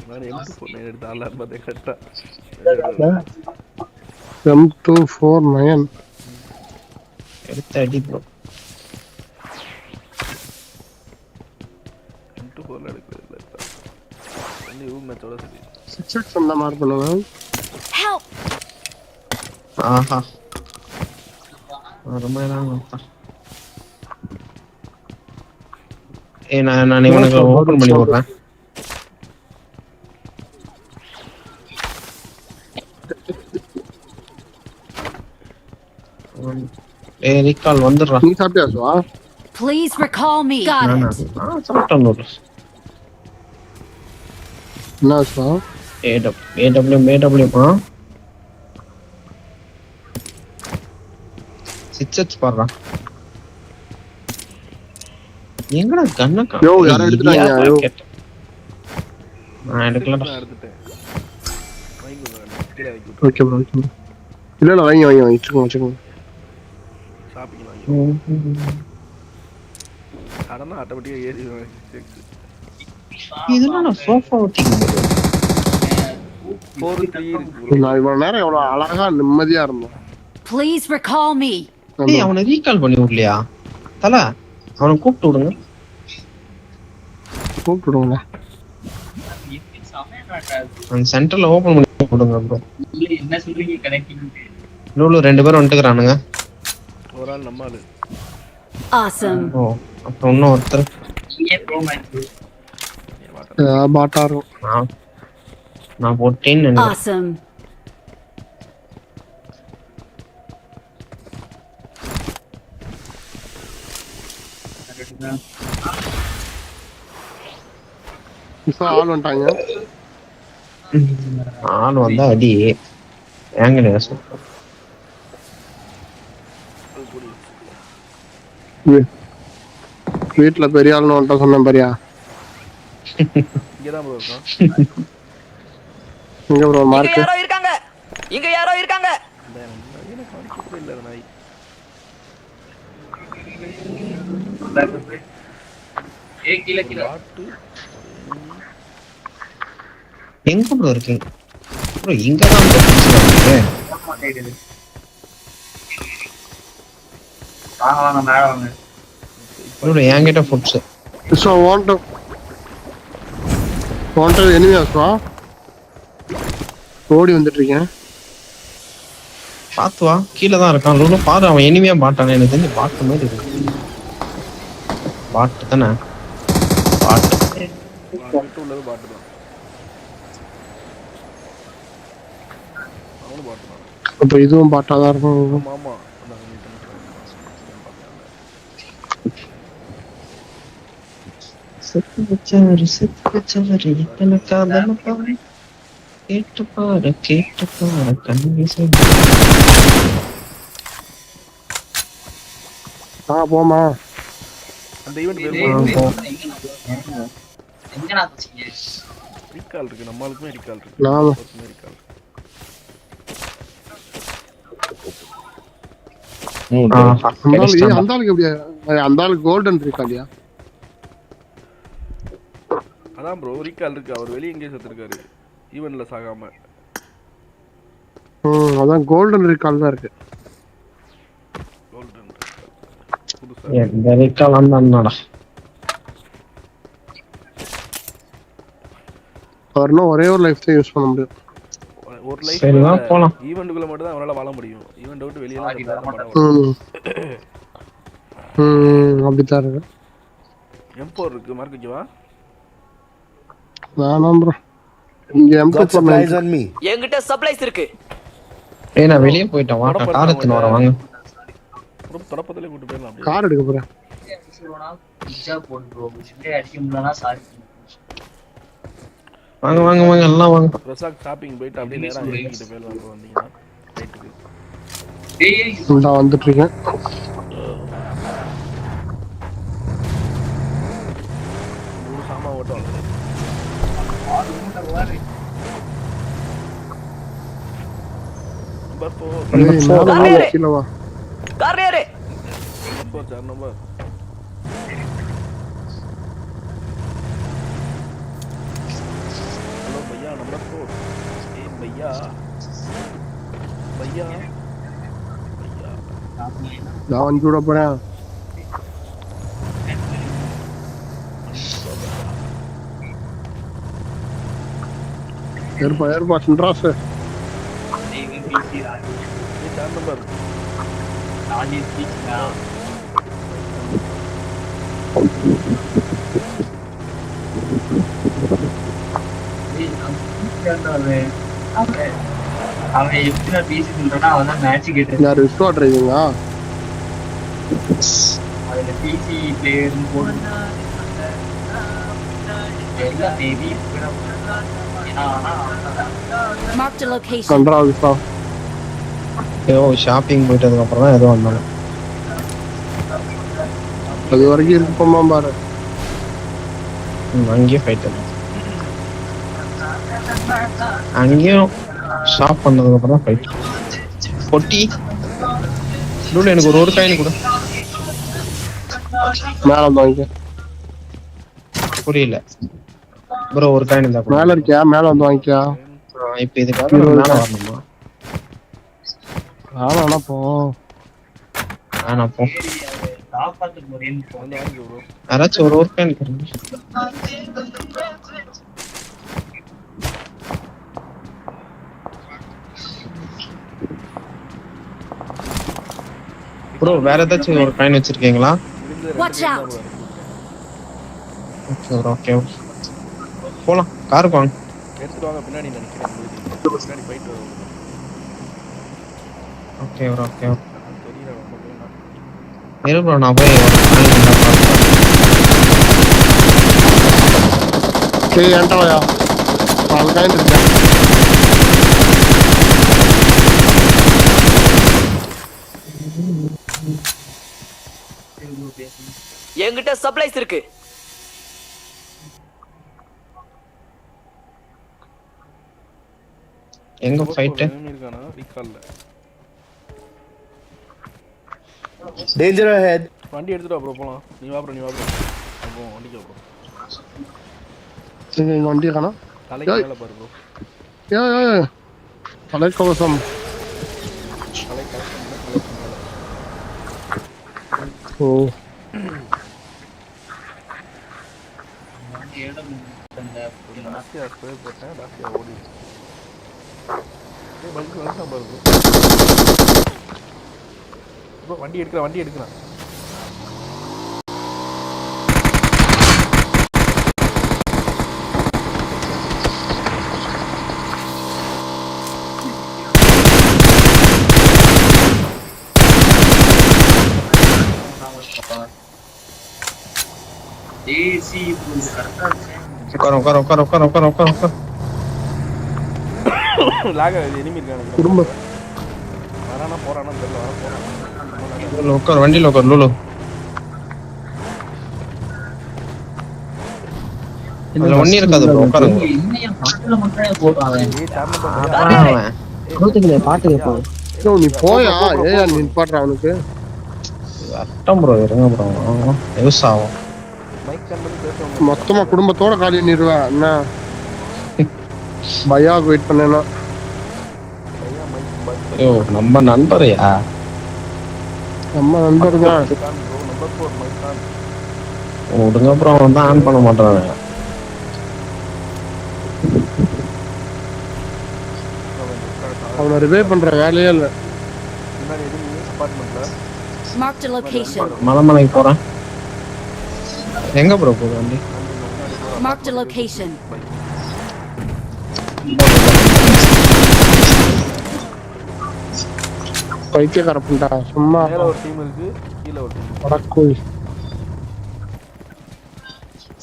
நான் M249 எடுத்து ஆளா பார்த்தே கரெக்ட்டா. M249 எடுத்து அடி ப்ரோ. M24 எடுக்கிறது இல்ல. வந்து யூ மேட்சோட சரி. 6x அந்த மார்க் பண்ணுங்க. Help. ஆஹா ரொம்ப நேரம் நான் இவனுக்கு ஓபன் பண்ணி விடுறேன். ரீகால் வந்துடுறான். நீ சாப்பிட்டியாசுவா? Please recall me. Got it. சாப்பிட்டேன். என்ன ஆசுவா? AW சிக்ஸ் பாடுறான். எங்கடா கண்ணக்கா? யோ யார எடுத்துட்டாங்க? யோ நான் எடுக்கலடா. எடுத்துட்டேன். வாங்கிக்கோங்க. கீழ வைக்க. Okay bro. இல்ல வாங்கி வச்சுக்கோங்க. ஷாப்பிங் வாங்கி. கடனா ஆட்டோமேட்டிக்கா ஏறி இதெல்லாம் நான் சோஃபா ஓட்டிங்க. 4-3 இருக்கு. நான் இவ்வளவு நேரம் எவ்வளவு அழகா நிம்மதியா இருந்தோம். Please recall me. ஏய் அவனை ரீகால் பண்ணி விடலையா? தல அவனை கூப்பிட்டு விடுங்க. அந்த சென்டர்ல ஓபன் பண்ணி விடுங்க ப்ரோ. என்ன சொல்றீங்க கனெக்டிங்? லூலு 2 பேர் வந்துக்கறானுங்க. ஒரு ஆள் நம்ம ஆளு. Awesome. ஓ அப்புறம் இன்னும் ஒருத்தர் இங்கே ப்ரோ மேட்ச். பாட்டாரோ. நான் போட்டேன்னு நினைக்கிறேன். Awesome. ஆள் வந்துட்டாங்க. ஆள் வந்தா அடி ஏங்க வீட்டுல பெரிய ஆளுன்னு வந்துட்டா சொன்னேன் பாரியா. இங்கதான் ப்ரோ இருக்கான். இங்க ப்ரோ இங்க மார்க் யாரோ இருக்காங்க. இங்க யாரோ இருக்காங்க. இந்த எனக்கு காணிக்கவே இல்லை நாய். பாட்டு எங்க ப்ரோ இருக்கீங்க ப்ரோ? இங்க தான் ப்ரோ இருக்கு. வாங்க மேல வாங்க. ப்ரோ என்கிட்ட ஃபுட்ஸ். சோ வாண்ட் எனிமி ஆஸ்வா ஓடி வந்துட்டு இருக்கேன். பாத்து வா, கீழே தான் இருக்கான். லூலு பாரு, அவன் எனிமையா பாட்டானே. எனக்கு தெரிஞ்சு பாட்டு மாதிரி இருக்கு. பாட்டு தானே? பாட்டு பாட்டு உள்ளது பாட்டு தான். அவனும் பாட்டு தான். அப்ப இதுவும் பாட்டா தான் இருக்கும். ஆமா ஆமா. செத்து வச்சாரு இத்தனை காதல பாரு. கேட்டு பாரு கண்ணி சொல்லு. போமா அந்த ஈவென்ட் பேர் எங்கடா போச்சீங்க? ரீகால் இருக்கு, நம்மளுக்குமே ரீகால் இருக்கு. நாம ரீகால் அந்த ஆளுக்கு எப்படியா? அந்த ஆளுக்கு கோல்டன் இருக்காதியா? அதான் ப்ரோ ரீகால் இருக்கு. அவர் வெளியே எங்கேயே செத்துருக்காரு ஈவென்ட்ல சாகாம. அதான் கோல்டன் ரீகால் தான் இருக்கு. கோல்டன் புதுசா இந்த ரீகால் வந்தானடா. அவர்னா ஒரே ஒரு லைஃப் தான் யூஸ் பண்ண முடியும். ஒரு லைஃப் போலாம். ஈவென்ட்குள்ள மட்டும் தான் அவரால வாழ முடியும். ஈவென்ட் விட்டு வெளியே அப்படித்தான் இருக்கு. M4 இருக்கு மார்க்கெட்வா? வேணாம் ப்ரோ. இங்க M2 என்கிட்ட சப்ளைஸ் இருக்கு. ஏய் நான் வெளியே போயிட்டேன். வா கார் எடுத்துட்டு வரேன் வாங்க. ப்ரோ தரப்பதலே கூட்டி போயிடலாம் அப்படியே. கார் எடுக்க போறேன். வாங்க வாங்க வாங்க எல்லாம் வாங்க. பிரசாத் ஷாப்பிங் போயிட்டு அப்படியே நேரா ஏறிக்கிட்டு போயிடலாம் ப்ரோ. வந்தீங்கன்னா ரைட்டுக்கு. நான் வந்துட்டு இருக்கேன். மூணு சாமா ஓட்டம். நம்பர் 4 கீழ வா. கார்னியரே நம்பர் 4 நம்பர். हेलो भैया नंबर 4. ए भैया भैया भैया நான் வந்து விட போறேன். ஏற்பா சென்ட்ராஸ். ये 4 नंबर. அவன் எப்படி பேசி சொல்றானா அவன் தான் மேட்ச் கேட்டு யார் விஸ்வா டிரைவிங்கா? அதுல பிசி பிளேயர்னு போடுங்க. எல்லாம் மேபி Marked a location. சென்ட்ராஸ் விஸ்வா. ஏதோ ஷாப்பிங் போயிட்டதுக்கு அப்புறம் தான் ஏதோ வந்தாங்க. அது வரைக்கும் இருக்குமா பாரு. அங்கேயே ஃபைட். அங்கேயும் ஷாப் பண்ணதுக்கு அப்புறம் தான் ஃபைட். பொட்டி லூலு எனக்கு ஒரு காயின் கொடு. மேல வந்து வாங்கிக்க. புரியல ப்ரோ. ஒரு காயின் இருந்தா மேல இருக்கியா? மேல வந்து வாங்கிக்கியா? இப்போ இதுக்காக மேல வரணுமா? ஆனா போ. ஆனா போ. காப்பாத்துக்கு போறேன்னு வந்து வாங்கி ப்ரோ. யாராச்சும் ஒரு காயின் கொடுங்க. ப்ரோ வேற ஏதாச்சும் ஒரு காயின் வச்சிருக்கீங்களா? Watch out. Okay bro okay. போலாம் காருக்கு வாங்க. எடுத்துட்டு வாங்க பின்னாடி நினைக்கிறேன். பின்னாடி போயிட்டு வரோம். Okay bro okay. தெரியல ரொம்ப போயிடலாம். இரு ப்ரோ நான் போய் ஒரு காயின் இருந்தா பார்க்கிறேன். சரி ஏன்டாயா? பால் காயின் இருக்கு. என்கிட்ட சப்ளைஸ் இருக்கு. எங்க ஃபைட் இருக்கானா ரீகால்ல Danger ahead. வண்டி எடுத்துட்டு அப்புறம் போலாம். நீ வா ப்ரோ அப்போ வண்டிக்கு ப்ரோ சரி இங்க வண்டி காணோம். தலைக்கு மேல பாரு ப்ரோ. ஏய் தலைக்கவசம். ஓ டாசியா ஸ்ப்ரே போட்டேன். டாசியா ஓடி பைக் வந்து பாரு ப்ரோ. வண்டி எடுக்கிறேன். உட்கார லாக் ஆகுது. எனிமி இருக்காங்க. திரும்ப வரானா போறானா தெரியல. போறான். உட்கார வண்டியில உட்கார் லூலு. இதுல ஒண்ணு இருக்காது ப்ரோ. உட்காருங்க. பாட்டு கேட்பாங்க. நீ போயா ஏயா நிப்பாட்ற அவனுக்கு அட்டம் ப்ரோ. இருங்க ப்ரோ. யூஸ் ஆகும். மைக் கண்ட்ரோல் பேசுவோம். மொத்தமா குடும்பத்தோட காலி பண்ணிடுவேன் என்ன பயாவுக்கு வெயிட் பண்ணேன்னா. ஐயோ நம்ம நண்பரையா? நம்ம நண்பர் தான். நம்பர் 4 மைக் தான். விடுங்க அப்புறம் அவன் தான் ஆன் பண்ண மாட்டான். அவனை ரிவைவ் பண்ற வேலையே இல்லை. முன்னாடி எனிமி அபார்ட்மெண்ட்ல. Marked a location. மலைமலைக்கு போறேன். எங்க ப்ரோ போகுது வண்டி? Marked a location. பைத்தியக்கார புண்டா சும்மா மேல ஒரு டீம் இருக்கு, கீழ ஒரு டீம். வடக்கோய்.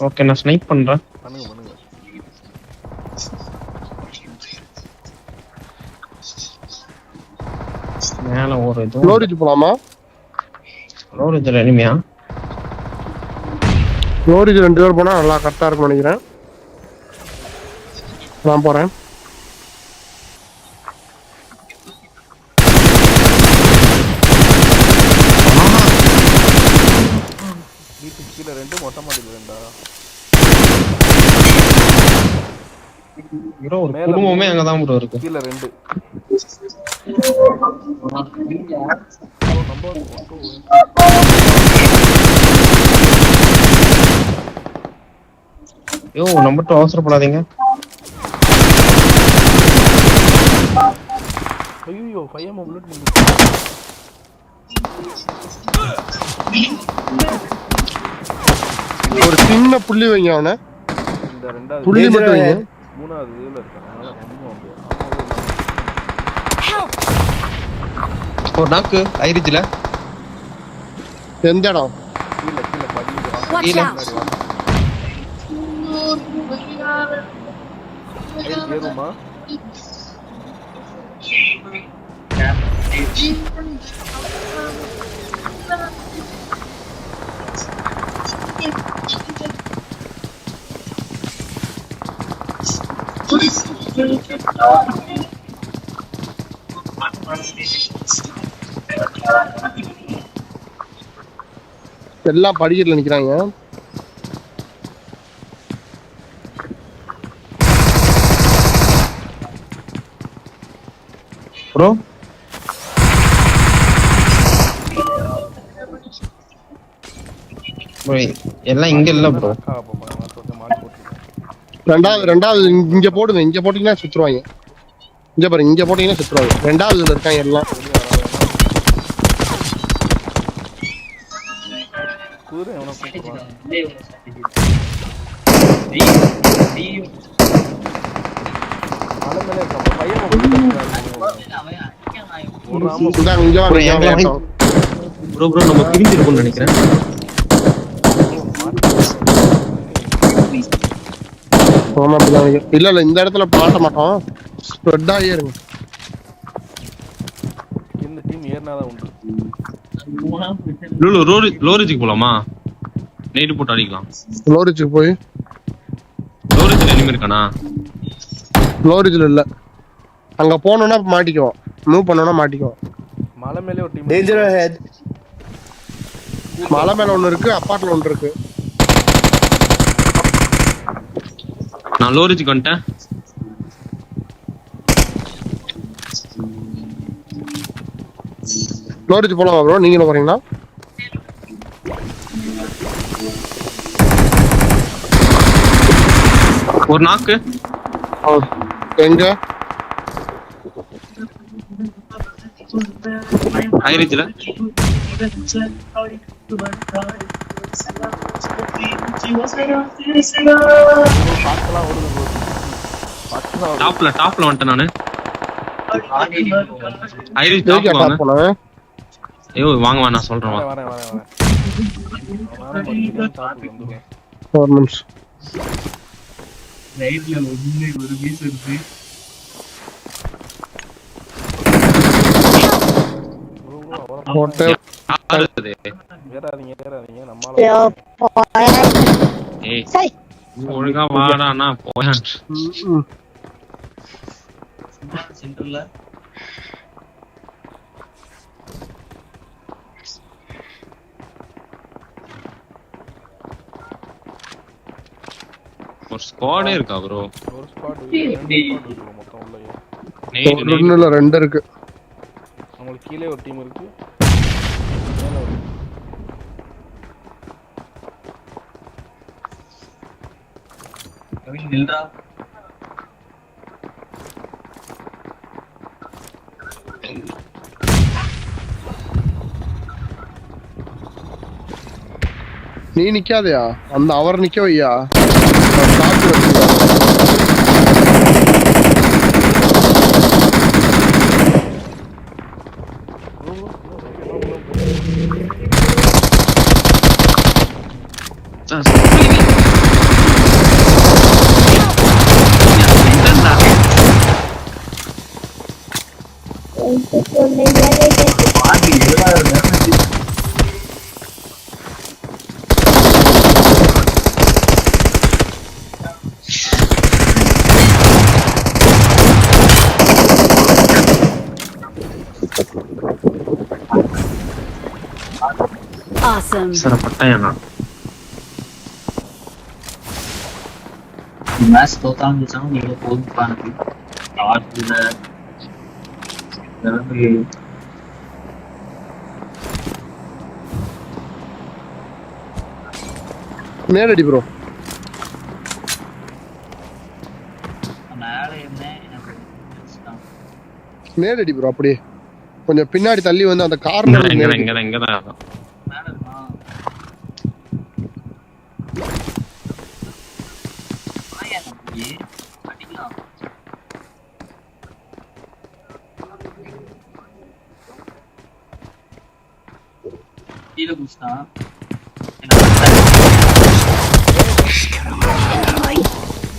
ஓகே நான் ஸ்னைப் பண்றேன். பண்ணுங்க. மேல ஒரு இது லோரிஜ் போலாமா? லோரிஜ்ல எனிமியா? லோரிஜ் 2 பேர் போனா நல்லா கரெக்டா இருக்கும் நினைக்கிறேன். நான் போறேன். வீட்டுக்கு கீழ 2 மொட்டை மாடியில 2. ப்ரோ ஒரு குடும்பமே அங்கதான் ப்ரோ இருக்கு. கீழ 2. யோ நம்பர் 2 அவசரப்படாதீங்க. ஐயோ 5 புல்லட் ஒரு சின்ன புள்ளி வைங்க அவனை. இந்த ரெண்டாவது புள்ளி மட்டும் வைங்க. மூணாவது இதுல இருக்கான். அதனால ரொம்ப ஒரு நாக்கு ஐரிஜ்ல. எந்த இடம்? கீழ Watch கீழ out. ஏறுமா? எல்லாம் படிக்கட்டுல நிக்கிறாங்க. ப்ரோ எல்லாம் இங்க இல்ல ப்ரோ. ரெண்டாவது இங்க போடுங்க. இங்க போட்டீங்கன்னா சுத்துருவாங்க. இங்க பாருங்க, இங்க போட்டீங்கன்னா சுத்துருவாங்க. ரெண்டாவதுல இருக்காங்க எல்லாம். ப்ரோ நம்ம பிரிஞ்சு இருக்கும்னு நினைக்கிறேன். இல்ல இந்த இடத்துல பாட்ட மாட்டோம். ஸ்ப்ரெட் ஆகி இருங்க. இந்த டீம் ஏர்னாதான் உண்டு. லோரிஜுக்கு போலாமா? நைட் போட்டு அடிக்கலாம். லோரிஜுக்கு போய் லோரிஜ்ல எனிமி இருக்கானா? லோரிஜ்ல இல்ல, அங்க போனோம்னா மாட்டிக்குவோம், மூவ் பண்ணோம்னா மாட்டிக்குவோம். மலை மேலே ஒரு டீம். Danger ahead. மலை மேல ஒண்ணு இருக்கு, அப்பார்ட்ல ஒண்ணு இருக்கு. நான் லோரிஜுக்கு வந்துட்டேன். லோரிஜ் போலாமா ப்ரோ? நீங்களும் போறீங்களா? ஒரு நாக்கு எங்க? ஹைரேஜ்ல. டாப்ல வந்துட்டேன் நானு. ஹைரேஜ் டாப்ல வாங்க. ஐயோ வாங்க நான் சொல்றேன். வரேன். ஒரு நிமிஷம். ரைட்ல ஒரு பீஸ் இருக்கு. ஏறாதீங்க நம்மால. ஏய் ஒழுங்கா வாடா நான் போறேன். சென்டர்ல ஒரு ஸ்குவாடே இருக்கா ப்ரோ? ஒரு ஸ்குவாட் இருக்கு மொத்தம் உள்ளே. ஒண்ணு இல்ல, 2 இருக்கு. உங்களுக்கு கீழே ஒரு டீம் இருக்கு. கவின் நில்றா. நீ நிக்காதயா, அந்த அவர் நிக்க வையா. Awesome. சரப்பட்டேனா மேட்ச் தோத்தாங்க நீங்க போன் பண்ணி ஆடுல வந்து நேரடி ப்ரோ. மேலே என்ன நேரடி ப்ரோ. அப்படியே கொஞ்சம் பின்னாடி தள்ளி வந்து அந்த கார்னர் இங்கதான் கீழே குஸ்தா.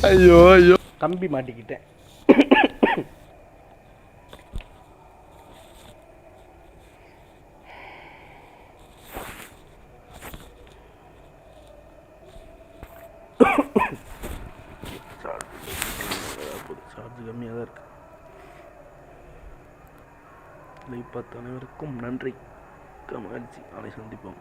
ஐயோ ஐயோ கம்பி மாட்டிக்கிட்டேன். சார்ஜ் கம்மியாக தான் இருக்கு. லைவ் பார்த்த அனைவருக்கும் நன்றி. கமாச்சி நாளை சந்திப்போம்.